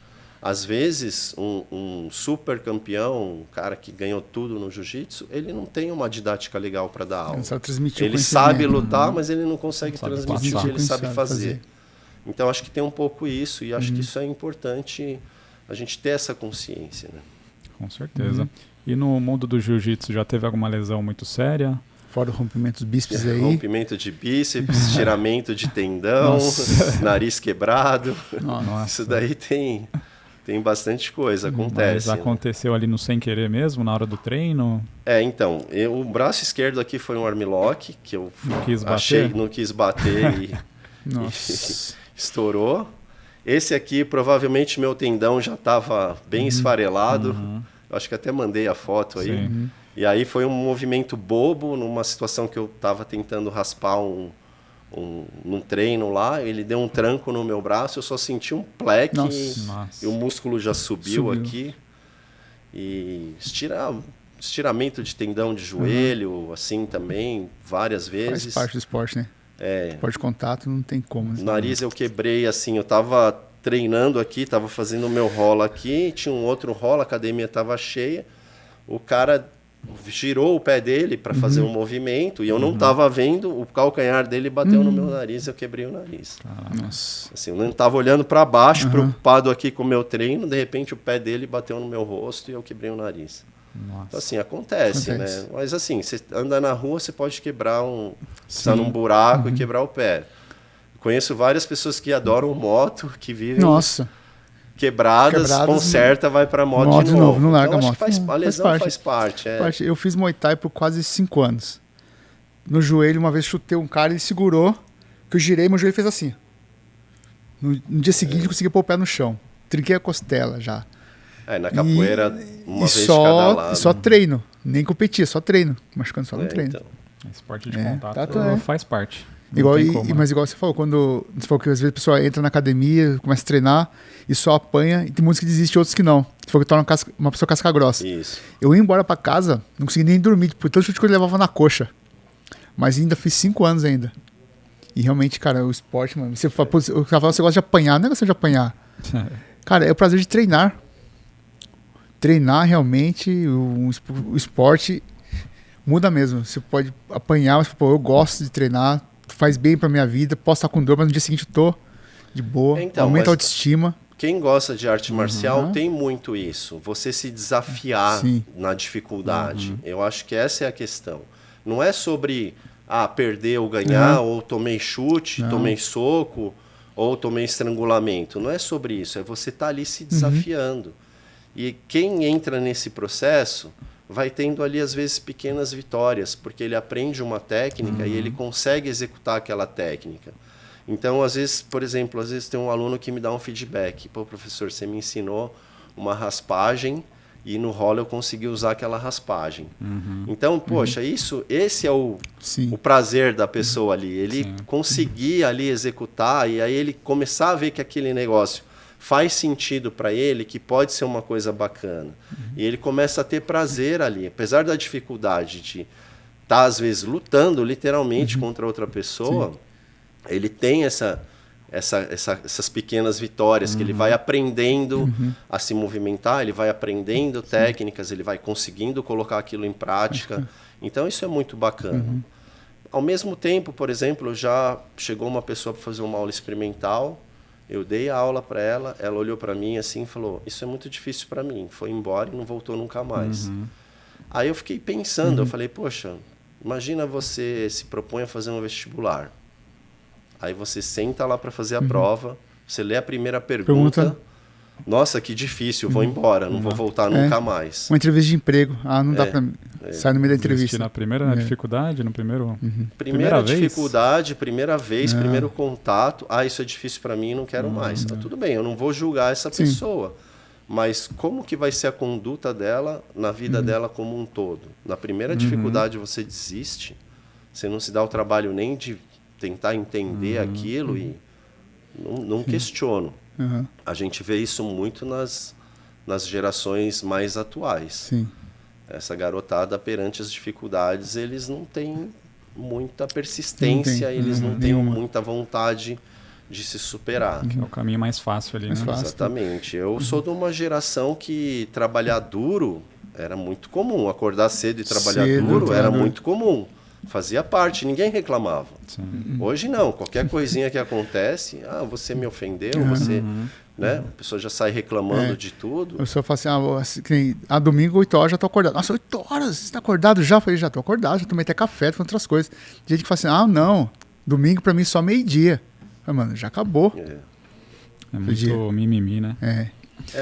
Às vezes, um super campeão, um cara que ganhou tudo no jiu-jitsu, ele não tem uma didática legal para dar aula. Ele sabe lutar, mas ele não consegue transmitir o que ele sabe fazer. Então, acho que tem um pouco isso, e acho que isso é importante a gente ter essa consciência, né? Com certeza. E no mundo do jiu-jitsu, já teve alguma lesão muito séria? Fora o rompimento dos bíceps aí. Rompimento de bíceps, tiramento de tendão, nariz quebrado. Nossa. Isso daí tem bastante coisa, acontece. Mas aconteceu ali no sem querer mesmo, na hora do treino? Então, o braço esquerdo aqui foi um armlock, que eu não quis bater e estourou. Esse aqui, provavelmente, meu tendão já estava bem esfarelado. Acho que até mandei a foto aí. E aí foi um movimento bobo, numa situação que eu estava tentando raspar um num treino lá, ele deu um tranco no meu braço, eu só senti um pleque e o músculo já subiu aqui. E estiramento de tendão de joelho, assim também, várias vezes. Faz parte do esporte, né? Esporte de contato não tem como. O nariz eu quebrei, assim, eu tava treinando aqui, tava fazendo o meu rola aqui, tinha um outro rola, a academia tava cheia, o cara girou o pé dele para fazer um movimento e eu não tava vendo, o calcanhar dele bateu no meu nariz, eu quebrei o nariz. Nossa. Assim, eu não tava olhando para baixo, preocupado aqui com o meu treino, de repente o pé dele bateu no meu rosto e eu quebrei o nariz. Nossa. Então, assim, acontece, né? Mas assim, você anda na rua, você pode quebrar pisar num buraco e quebrar o pé. Conheço várias pessoas que adoram moto, que vivem quebradas, conserta, vai pra moto de novo. Não larga então, a moto. A lesão faz parte. Eu fiz Muay Thai por quase 5 anos. No joelho, uma vez chutei um cara, ele segurou, que eu girei, meu joelho fez assim. No dia seguinte, eu consegui pôr o pé no chão. Trinquei a costela já. Na capoeira, uma vez de cada lado. Só treino. Nem competia, só treino. Machucando só no treino. Então. Esporte de contato faz parte. Mas igual você falou, quando você falou que às vezes a pessoa entra na academia, começa a treinar e só apanha, e tem muitos que desistem, outros que não. Você falou que torna uma pessoa casca grossa. Isso. Eu ia embora pra casa, não consegui nem dormir, por tanto chute que eu levava na coxa. Mas ainda fiz 5 anos ainda. E realmente, cara, o esporte, mano, você gosta de apanhar, não é questão de apanhar. Cara, é o prazer de treinar. Treinar realmente, o esporte muda mesmo. Você pode apanhar, mas eu gosto de treinar, faz bem pra minha vida, posso estar com dor, mas no dia seguinte eu tô de boa, aumenta a autoestima. Quem gosta de arte marcial tem muito isso, você se desafiar na dificuldade. Eu acho que essa é a questão. Não é sobre perder ou ganhar, ou tomei chute, tomei soco, ou tomei estrangulamento. Não é sobre isso, é você estar ali se desafiando. E quem entra nesse processo vai tendo ali, às vezes, pequenas vitórias, porque ele aprende uma técnica e ele consegue executar aquela técnica. Então, às vezes, por exemplo, às vezes tem um aluno que me dá um feedback. Pô, professor, você me ensinou uma raspagem e no rola eu consegui usar aquela raspagem. Então, poxa, esse é o prazer da pessoa ali. Ele conseguir ali executar e aí ele começar a ver que aquele negócio faz sentido para ele, que pode ser uma coisa bacana. E ele começa a ter prazer ali. Apesar da dificuldade de estar, às vezes, lutando literalmente contra outra pessoa, ele tem essas pequenas vitórias, que ele vai aprendendo a se movimentar, ele vai aprendendo técnicas, ele vai conseguindo colocar aquilo em prática. Então, isso é muito bacana. Ao mesmo tempo, por exemplo, já chegou uma pessoa para fazer uma aula experimental. Eu dei a aula para ela, ela olhou para mim assim e falou, isso é muito difícil para mim. Foi embora e não voltou nunca mais. Aí eu fiquei pensando, eu falei, poxa, imagina você se propõe a fazer um vestibular. Aí você senta lá para fazer a prova, você lê a primeira pergunta. Nossa, que difícil, vou embora, não vou voltar nunca mais. Uma entrevista de emprego, não dá para sair no meio da entrevista. Na primeira dificuldade, no primeiro... Primeira dificuldade, primeira vez, primeiro contato. Isso é difícil para mim, não quero mais. Tudo bem, eu não vou julgar essa pessoa. Mas como que vai ser a conduta dela na vida dela como um todo? Na primeira dificuldade você desiste, você não se dá o trabalho nem de tentar entender aquilo e não questiono. A gente vê isso muito nas gerações mais atuais. Essa garotada, perante as dificuldades, eles não têm muita persistência, eles não têm muita vontade de se superar. Que é o caminho mais fácil ali, né? Exatamente. Eu sou de uma geração que trabalhar duro era muito comum. Acordar cedo e trabalhar duro era muito comum. Fazia parte, ninguém reclamava. Hoje não, qualquer coisinha que acontece, você me ofendeu, você... Né? A pessoa já sai reclamando de tudo. Eu só falo assim, domingo, 8 horas, já tô acordado. Nossa, 8 horas? Você tá acordado já? Eu falei, já tô acordado, já tomei até café, tô fazendo outras coisas. Tem gente que fala assim, não, domingo pra mim só meio-dia. Mano, já acabou. É muito mimimi, né?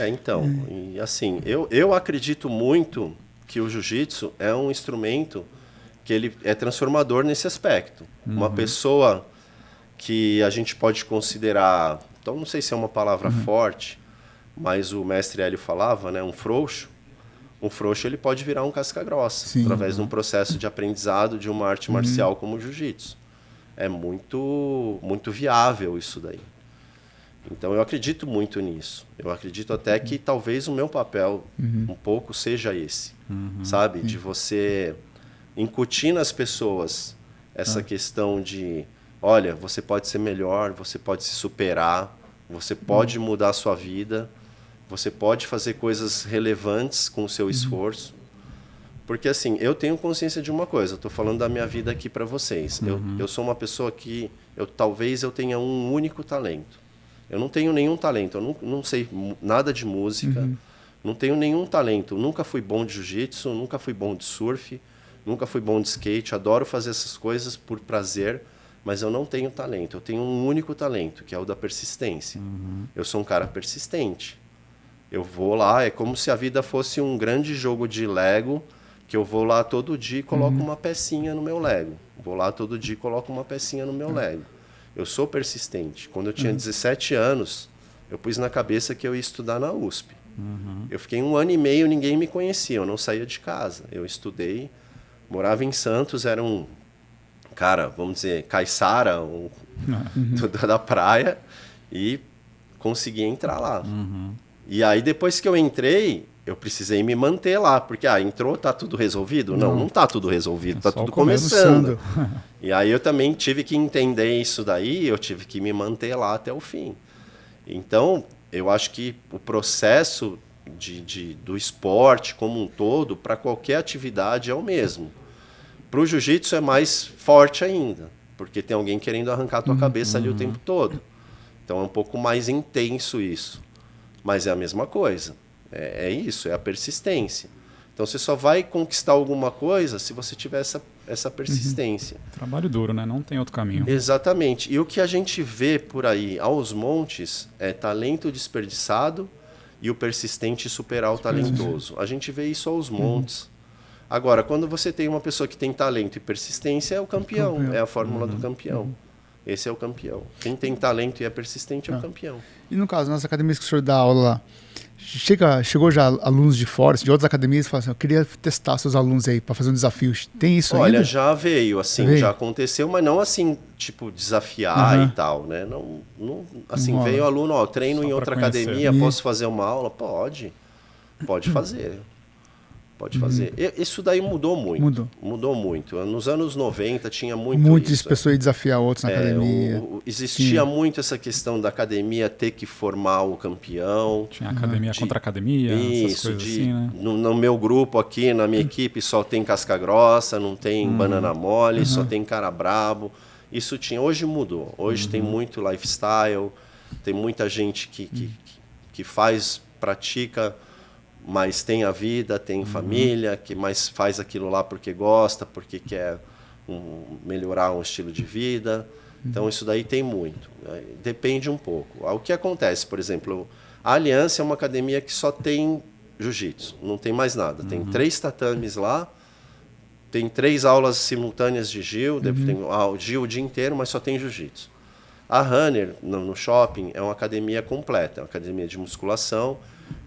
Então, e assim, eu acredito muito que o jiu-jitsu é um instrumento que ele é transformador nesse aspecto. Uma pessoa que a gente pode considerar... Então, não sei se é uma palavra forte, mas o mestre Hélio falava, né? Um frouxo ele pode virar um casca-grossa, através de um processo de aprendizado de uma arte marcial como o jiu-jitsu. é muito viável isso daí. Então eu acredito muito nisso. Eu acredito até que talvez o meu papel um pouco seja esse, sabe? De você incutir nas pessoas essa questão de, olha, você pode ser melhor, você pode se superar, você pode mudar a sua vida, você pode fazer coisas relevantes com o seu esforço. Porque assim, eu tenho consciência de uma coisa, eu estou falando da minha vida aqui para vocês. Eu sou uma pessoa que talvez eu tenha um único talento. Eu não tenho nenhum talento, eu não sei nada de música, não tenho nenhum talento. Nunca fui bom de jiu-jitsu, nunca fui bom de surf, nunca fui bom de skate. Adoro fazer essas coisas por prazer, mas eu não tenho talento. Eu tenho um único talento, que é o da persistência. Eu sou um cara persistente. Eu vou lá, é como se a vida fosse um grande jogo de Lego, que eu vou lá todo dia e coloco uma pecinha no meu Lego. Vou lá todo dia e coloco uma pecinha no meu Lego. Eu sou persistente. Quando eu tinha 17 anos, eu pus na cabeça que eu ia estudar na USP. Eu fiquei 1 ano e meio, ninguém me conhecia, eu não saía de casa. Eu estudei, morava em Santos, era um cara, vamos dizer, caiçara, da praia, e consegui entrar lá. E aí, depois que eu entrei, eu precisei me manter lá, porque entrou, tá tudo resolvido? Não tá tudo resolvido, tá tudo começando. E aí eu também tive que entender isso daí, eu tive que me manter lá até o fim. Então, eu acho que o processo do esporte como um todo, para qualquer atividade, é o mesmo. Para o jiu-jitsu é mais forte ainda, porque tem alguém querendo arrancar a tua cabeça ali o tempo todo. Então é um pouco mais intenso isso. Mas é a mesma coisa. É isso, é a persistência. Então você só vai conquistar alguma coisa se você tiver essa persistência. Trabalho duro, né? Não tem outro caminho. Exatamente. E o que a gente vê por aí aos montes é talento desperdiçado e o persistente superar o talentoso. A gente vê isso aos montes. Agora, quando você tem uma pessoa que tem talento e persistência, é o campeão. É a fórmula do campeão. Esse é o campeão. Quem tem talento e é persistente é o campeão. E no caso, nas academias que o senhor dá aula lá, chegou já alunos de fora, de outras academias, e falaram assim, eu queria testar seus alunos aí para fazer um desafio. Tem isso ainda? Olha, já veio, assim, já aconteceu, mas não assim, tipo, desafiar e tal, né? Não, assim, veio aluno, treino em outra academia, posso fazer uma aula? Pode fazer. Pode fazer. Isso daí mudou muito. Mudou muito. Nos anos 90 tinha muito isso. Pessoas desafiar outros na academia. Existia muito essa questão da academia ter que formar o campeão. Tinha academia contra academia, essas coisas assim, né? No meu grupo aqui, na minha equipe, só tem casca grossa, não tem banana mole, só tem cara brabo. Isso tinha. Hoje mudou. Hoje tem muito lifestyle, tem muita gente que pratica, mas tem a vida, tem família, que mais faz aquilo lá porque gosta, porque quer melhorar um estilo de vida. Então, isso daí tem muito. Depende um pouco. O que acontece, por exemplo, a Aliança é uma academia que só tem jiu-jitsu, não tem mais nada. Tem 3 tatames lá, tem 3 aulas simultâneas de Gil, tem o Gil o dia inteiro, mas só tem jiu-jitsu. A Runner, no shopping, é uma academia completa, é uma academia de musculação,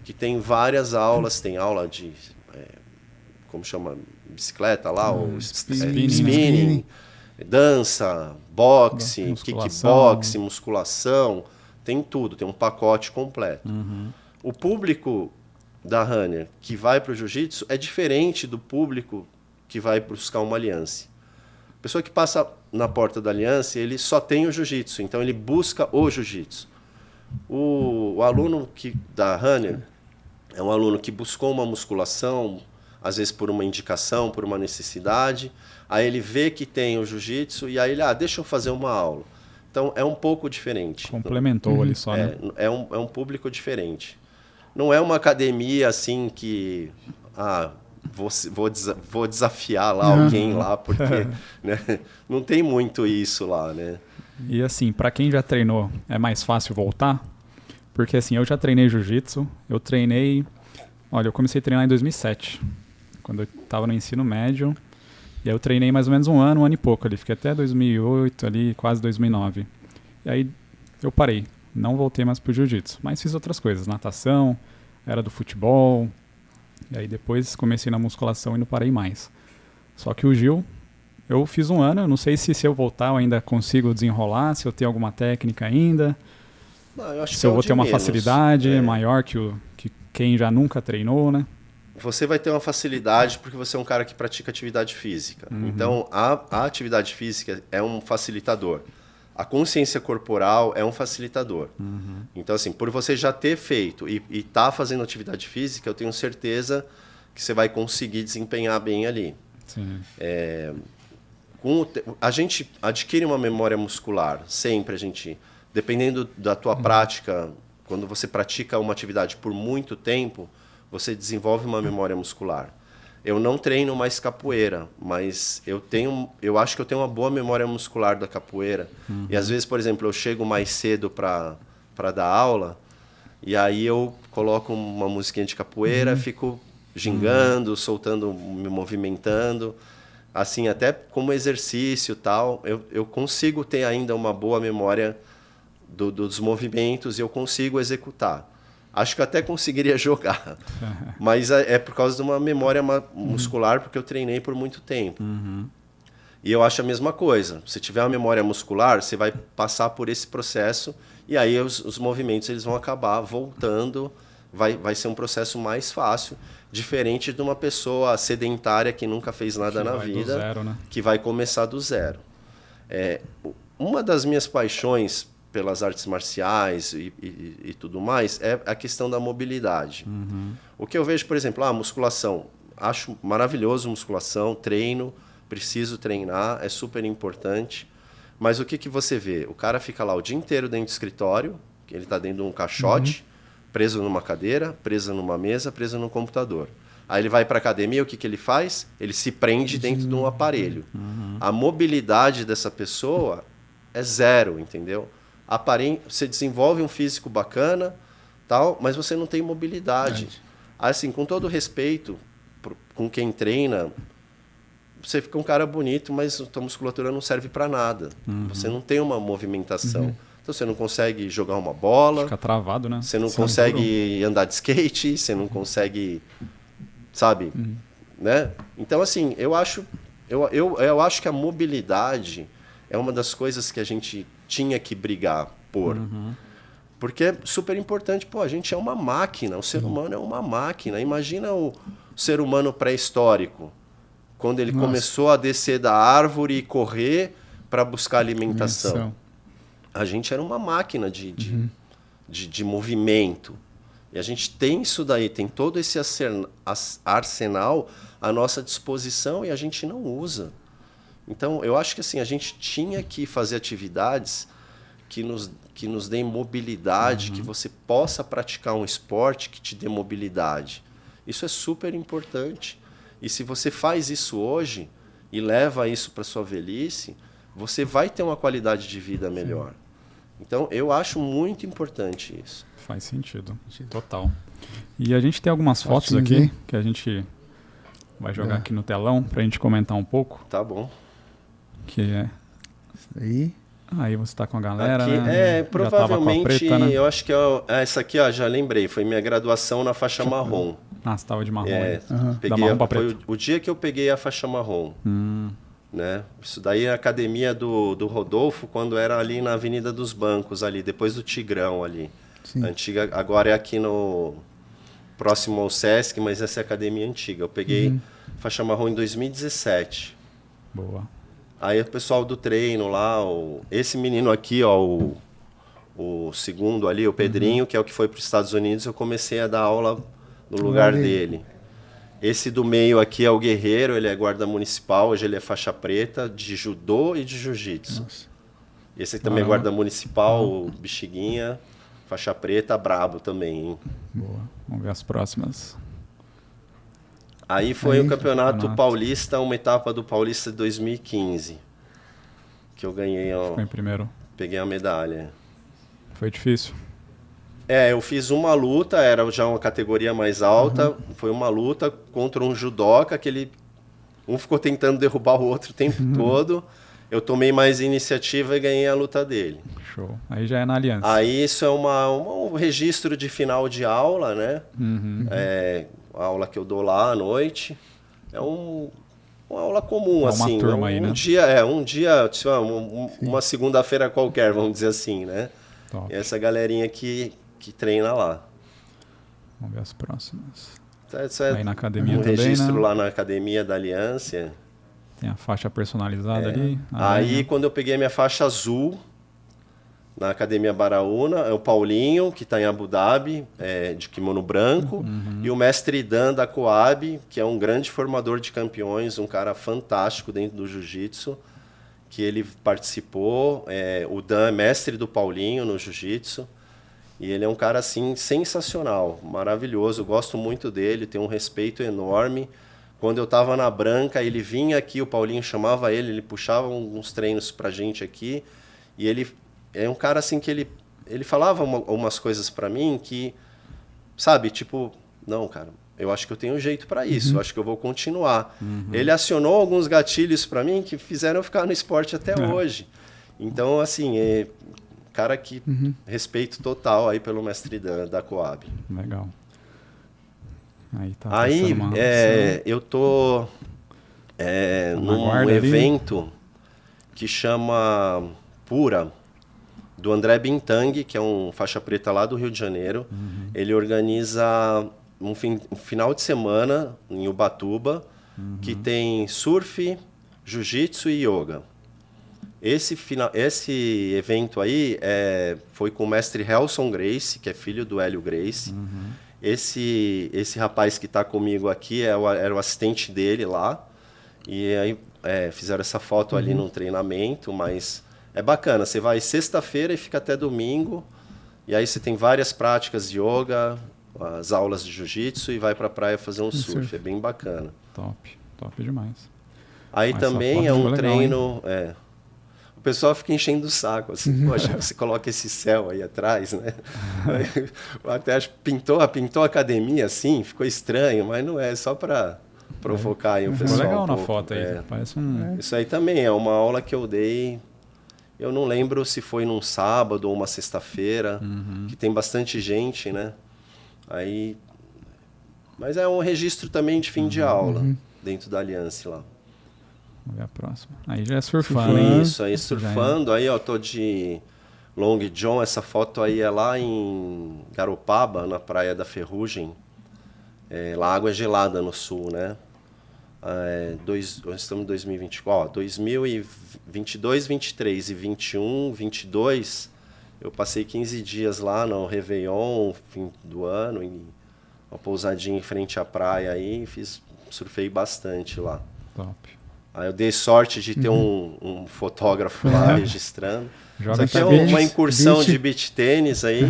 que tem várias aulas, tem aula de, como chama, bicicleta lá, ou spinning, dança, boxe, kickbox, musculação, tem tudo, tem um pacote completo. O público da Runner que vai para o jiu-jitsu é diferente do público que vai buscar uma aliança. A pessoa que passa na porta da aliança, ele só tem o jiu-jitsu, então ele busca o jiu-jitsu. O aluno da Runner é um aluno que buscou uma musculação, às vezes por uma indicação, por uma necessidade, aí ele vê que tem o jiu-jitsu e aí ele, deixa eu fazer uma aula. Então é um pouco diferente. Complementou ali só, né? É um público diferente. Não é uma academia assim que vou desafiar lá alguém lá, porque né? Não tem muito isso lá, né? E assim, para quem já treinou, é mais fácil voltar? Porque assim, eu já treinei jiu-jitsu, eu comecei a treinar em 2007, quando eu estava no ensino médio, e aí eu treinei mais ou menos um ano e pouco ali, fiquei até 2008 ali, quase 2009. E aí eu parei, não voltei mais pro jiu-jitsu, mas fiz outras coisas, natação, era do futebol, e aí depois comecei na musculação e não parei mais. Só que o Gil Eu fiz um ano, eu não sei se eu voltar eu ainda consigo desenrolar, se eu tenho alguma técnica ainda, Não, eu acho se que eu é o vou de ter uma menos. facilidade maior que quem já nunca treinou, né? Você vai ter uma facilidade porque você é um cara que pratica atividade física. Então, a atividade física é um facilitador. A consciência corporal é um facilitador. Então, assim, por você já ter feito e estar fazendo atividade física, eu tenho certeza que você vai conseguir desempenhar bem ali. Sim. A gente adquire uma memória muscular, sempre a gente, dependendo da tua prática, quando você pratica uma atividade por muito tempo, você desenvolve uma memória muscular. Eu não treino mais capoeira, mas eu acho que eu tenho uma boa memória muscular da capoeira. E às vezes, por exemplo, eu chego mais cedo para dar aula, e aí eu coloco uma musiquinha de capoeira, fico gingando, soltando, me movimentando. Assim, até como exercício e tal, eu consigo ter ainda uma boa memória dos movimentos e eu consigo executar. Acho que eu até conseguiria jogar, mas é por causa de uma memória muscular, porque eu treinei por muito tempo. E eu acho a mesma coisa. Se tiver uma memória muscular, você vai passar por esse processo e aí os movimentos eles vão acabar voltando. Vai ser um processo mais fácil, diferente de uma pessoa sedentária que nunca fez nada na vida, zero, né? que vai começar do zero. Uma das minhas paixões pelas artes marciais e tudo mais é a questão da mobilidade. O que eu vejo, por exemplo, musculação. Acho maravilhoso musculação, treino, preciso treinar, é super importante. Mas o que você vê? O cara fica lá o dia inteiro dentro do escritório, ele está dentro de um caixote, preso numa cadeira, preso numa mesa, preso num computador. Aí ele vai para a academia, o que ele faz? Ele se prende dentro de um aparelho. A mobilidade dessa pessoa é zero, entendeu? Você desenvolve um físico bacana, tal, mas você não tem mobilidade. Assim, com todo respeito com quem treina, você fica um cara bonito, mas a tua musculatura não serve para nada. Você não tem uma movimentação. Então você não consegue jogar uma bola. Fica travado, né? Você não consegue andar de skate, você não consegue, sabe, né? Então assim, eu acho que a mobilidade é uma das coisas que a gente tinha que brigar por. Porque é super importante. Pô, a gente é uma máquina, o ser humano é uma máquina. Imagina o ser humano pré-histórico, quando ele começou a descer da árvore e correr para buscar alimentação. A gente era uma máquina de movimento. E a gente tem isso daí, tem todo esse arsenal à nossa disposição e a gente não usa. Então, eu acho que assim, a gente tinha que fazer atividades que nos deem mobilidade, que você possa praticar um esporte que te dê mobilidade. Isso é super importante. E se você faz isso hoje e leva isso para sua velhice, você vai ter uma qualidade de vida melhor. Então, eu acho muito importante isso. Faz sentido, total. E a gente tem algumas fotos aqui que a gente vai jogar aqui no telão para a gente comentar um pouco. Tá bom. Que é... Isso aí. Aí você tá com a galera, aqui, né? provavelmente, preta, né? eu acho que essa aqui, ó, já lembrei, foi minha graduação na faixa marrom. Ah, você tava de marrom. Peguei marrom pra foi preto. o dia que eu peguei a faixa marrom. Né? Isso daí é a academia do Rodolfo, quando era ali na Avenida dos Bancos, ali, depois do Tigrão ali. Sim. Antiga, agora é aqui no próximo ao Sesc, mas essa é a academia antiga. Eu peguei faixa marrom em 2017. Boa. Aí o pessoal do treino lá, esse menino aqui, ó, o segundo ali, o Pedrinho, que é o que foi para os Estados Unidos, eu comecei a dar aula no lugar dele. Esse do meio aqui é o Guerreiro, ele é guarda municipal, hoje ele é faixa preta de judô e de jiu-jitsu. Esse aqui também é guarda municipal, o Bexiguinha, faixa preta, brabo também, hein? Boa. Vamos ver as próximas. Aí foi o Campeonato Paulista, uma etapa do Paulista de 2015. Que eu ganhei, ó. Foi em primeiro. Peguei a medalha. Foi difícil. Eu fiz uma luta, era já uma categoria mais alta. Foi uma luta contra um judoca, que um ficou tentando derrubar o outro o tempo todo. Eu tomei mais iniciativa e ganhei a luta dele. Show. Aí já é na aliança. Aí isso é um registro de final de aula, né? A aula que eu dou lá à noite. É um uma aula comum, uma assim. turma aí, né? Um dia, tipo, uma segunda-feira qualquer, vamos dizer assim, né? Top. E essa galerinha que treina lá. Vamos ver as próximas. Isso é aí na academia também, registro né? lá na academia da Aliança. Tem a faixa personalizada ali. Aí, quando eu peguei a minha faixa azul, na Academia Baraúna, é o Paulinho, que está em Abu Dhabi, de kimono branco, e o mestre Dan da Coab, que é um grande formador de campeões, um cara fantástico dentro do jiu-jitsu, que ele participou. O Dan é mestre do Paulinho no jiu-jitsu, e ele é um cara assim sensacional, maravilhoso, eu gosto muito dele, tenho um respeito enorme. Quando eu estava na branca, ele vinha aqui, o Paulinho chamava ele puxava uns treinos pra gente aqui, e ele é um cara assim que ele falava umas coisas para mim que, sabe, tipo, não, cara, eu acho que eu tenho jeito para isso, eu acho que eu vou continuar. Ele acionou alguns gatilhos para mim que fizeram eu ficar no esporte até hoje. Então, assim, cara que respeito total aí pelo mestre da Coab. Legal. Aí eu tô num evento que chama Pura, do André Bintang, que é um faixa preta lá do Rio de Janeiro. Ele organiza um final de semana em Ubatuba, que tem surf, jiu-jitsu e yoga. Esse evento aí foi com o mestre Helson Grace, que é filho do Hélio Grace. Esse rapaz que está comigo aqui era o assistente dele lá. E aí fizeram essa foto ali num treinamento, mas é bacana. Você vai sexta-feira e fica até domingo. E aí você tem várias práticas de yoga, as aulas de jiu-jitsu e vai pra praia fazer um surf. É bem bacana. Top demais. Aí também é um treino... O pessoal fica enchendo o saco, assim, poxa, você coloca esse céu aí atrás, né? Até acho que pintou a academia assim, ficou estranho, mas não é, só para provocar aí o pessoal. Ficou legal na foto aí, parece Isso aí também é uma aula que eu dei, eu não lembro se foi num sábado ou uma sexta-feira, que tem bastante gente, né? Aí... Mas é um registro também de fim de aula, dentro da Aliança lá. Vamos ver a próxima. Aí já é surfando, hein? Isso, aí surfando. Aí, ó, tô de Long John. Essa foto aí é lá em Garopaba, na Praia da Ferrugem. Lá a água é gelada no sul, né? Nós estamos em 2024. 2022, 23 e 21, 22, eu passei 15 dias lá no Réveillon, fim do ano, em uma pousadinha em frente à praia aí, surfei bastante lá. Top. Aí eu dei sorte de ter um fotógrafo lá registrando. Isso aqui é uma incursão de beach tênis aí.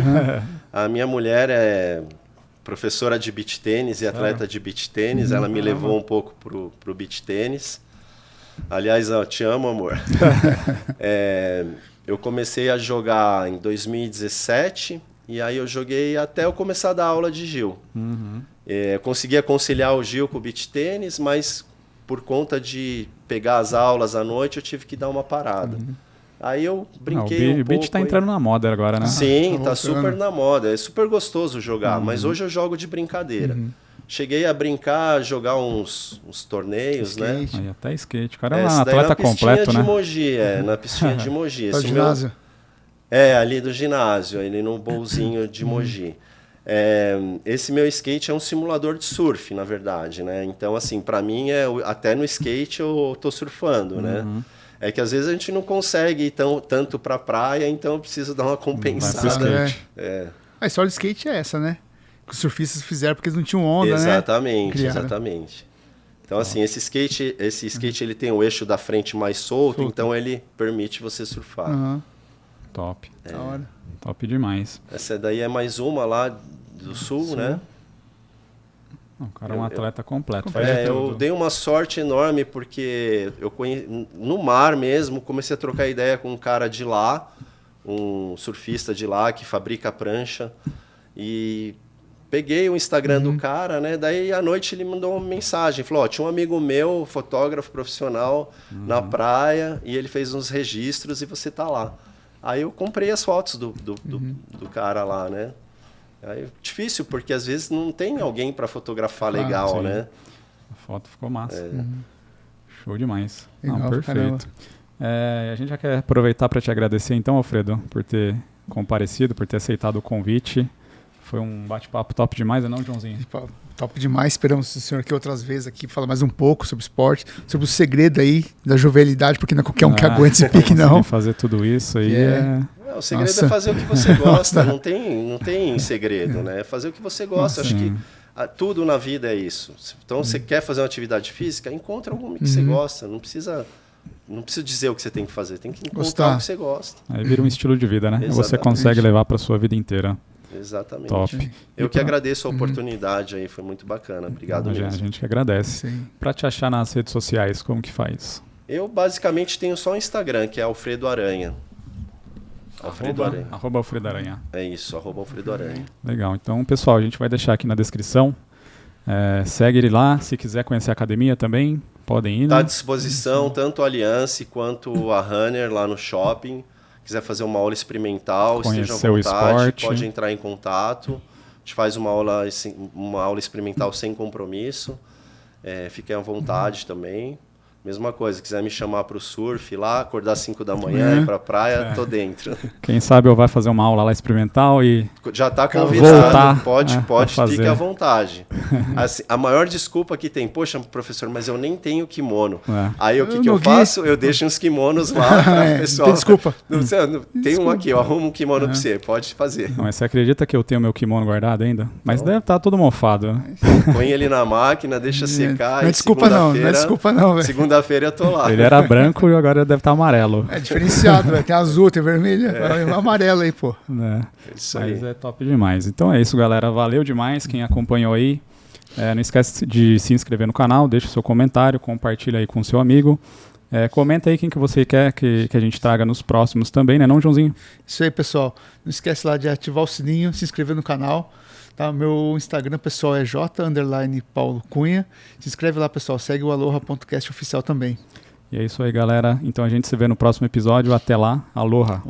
A minha mulher é professora de beach tênis e atleta de beach tênis. Ela me levou um pouco pro beach tênis. Aliás, eu te amo, amor. Eu comecei a jogar em 2017 e aí eu joguei até eu começar a dar aula de Gil. Eu conseguia conciliar o Gil com o beach tênis, mas por conta de pegar as aulas à noite, eu tive que dar uma parada. Aí eu brinquei um pouco. O beach tá entrando na moda agora, né? Sim, tá super na moda. É super gostoso jogar, mas hoje eu jogo de brincadeira. Cheguei a brincar, jogar uns torneios, skate, né? Aí até skate. O cara é um atleta completo, né? Na piscina de Mogi. Do ginásio? Ali do ginásio, ali no bolzinho de Mogi. Esse meu skate é um simulador de surf, na verdade, né? Então, assim, para mim, até no skate eu tô surfando, né? É que às vezes a gente não consegue ir tanto pra praia, então eu preciso dar uma compensada. A história do skate é essa, né? Que os surfistas fizeram porque eles não tinham onda, exatamente, né? Exatamente. Então, assim, esse skate ele tem o eixo da frente mais solto, então ele permite você surfar. Top. Da hora. Top demais. Essa daí é mais uma lá do sul, né? O cara é um atleta completo. Eu dei uma sorte enorme porque no mar mesmo, comecei a trocar ideia com um cara de lá, um surfista de lá que fabrica prancha, e peguei o Instagram do cara, né? Daí à noite ele mandou uma mensagem, falou, tinha um amigo meu, fotógrafo profissional, na praia, e ele fez uns registros e você tá lá. Aí eu comprei as fotos do cara lá, né? Aí, difícil, porque às vezes não tem alguém para fotografar legal, né? A foto ficou massa. Show demais. Legal, Não, perfeito. caramba. A gente já quer aproveitar para te agradecer então, Alfredo, por ter comparecido, por ter aceitado o convite. Foi um bate-papo top demais, não, Joãozinho? Top demais. Esperamos o senhor aqui outras vezes aqui falar mais um pouco sobre esporte, sobre o segredo aí da jovialidade, porque não é qualquer um que aguenta esse pique, não. Fazer tudo isso aí O segredo é fazer o que você gosta, não tem segredo, né? É fazer o que você gosta. Acho que tudo na vida é isso. Então, você quer fazer uma atividade física, encontra alguma que você gosta. Não precisa dizer o que você tem que fazer, tem que encontrar o que você gosta. Aí vira um estilo de vida, né? Exatamente. Você consegue levar para sua vida inteira. Exatamente. Top. Eu que agradeço a oportunidade aí, foi muito bacana. Obrigado mesmo. A gente que agradece. Para te achar nas redes sociais, como que faz? Eu basicamente tenho só o Instagram, que é Alfredo Aranha. Arroba Alfredo Aranha. É isso, Alfredo Aranha. Legal. Então, pessoal, a gente vai deixar aqui na descrição. Segue ele lá. Se quiser conhecer a academia também, podem ir. Está à disposição tanto a Aliança quanto a Runner lá no shopping. Quiser fazer uma aula experimental, esteja à vontade, pode entrar em contato. A gente faz uma aula experimental sem compromisso. Fiquem à vontade também. Mesma coisa, quiser me chamar para o surf lá, acordar às 5 da manhã, ir para a praia, tô dentro. Quem sabe eu vai fazer uma aula lá experimental e já está convidado, pode fique à vontade. Assim, a maior desculpa que tem, poxa, professor, mas eu nem tenho kimono. Aí o que eu faço? Eu deixo uns kimonos lá para o pessoal. Desculpa. Tem um aqui, eu arrumo um kimono para você, pode fazer. Não, mas você acredita que eu tenho meu kimono guardado ainda? Mas deve estar todo mofado. Põe ele na máquina, deixa secar. Não é desculpa não, não é desculpa não, velho. Segunda-feira eu tô lá. Ele era branco e agora deve estar amarelo. É diferenciado, velho. Tem azul, tem vermelho, amarelo aí, pô. Isso aí. Mas é top demais. Então é isso, galera. Valeu demais quem acompanhou aí. Não esquece de se inscrever no canal, deixa o seu comentário, compartilha aí com o seu amigo. Comenta aí quem que você quer que a gente traga nos próximos também, né não, Joãozinho? Isso aí, pessoal. Não esquece lá de ativar o sininho, se inscrever no canal. Tá? Meu Instagram, pessoal, é j_Paulo Cunha. Se inscreve lá, pessoal. Segue o Aloha.cast oficial também. E é isso aí, galera. Então a gente se vê no próximo episódio. Até lá. Aloha.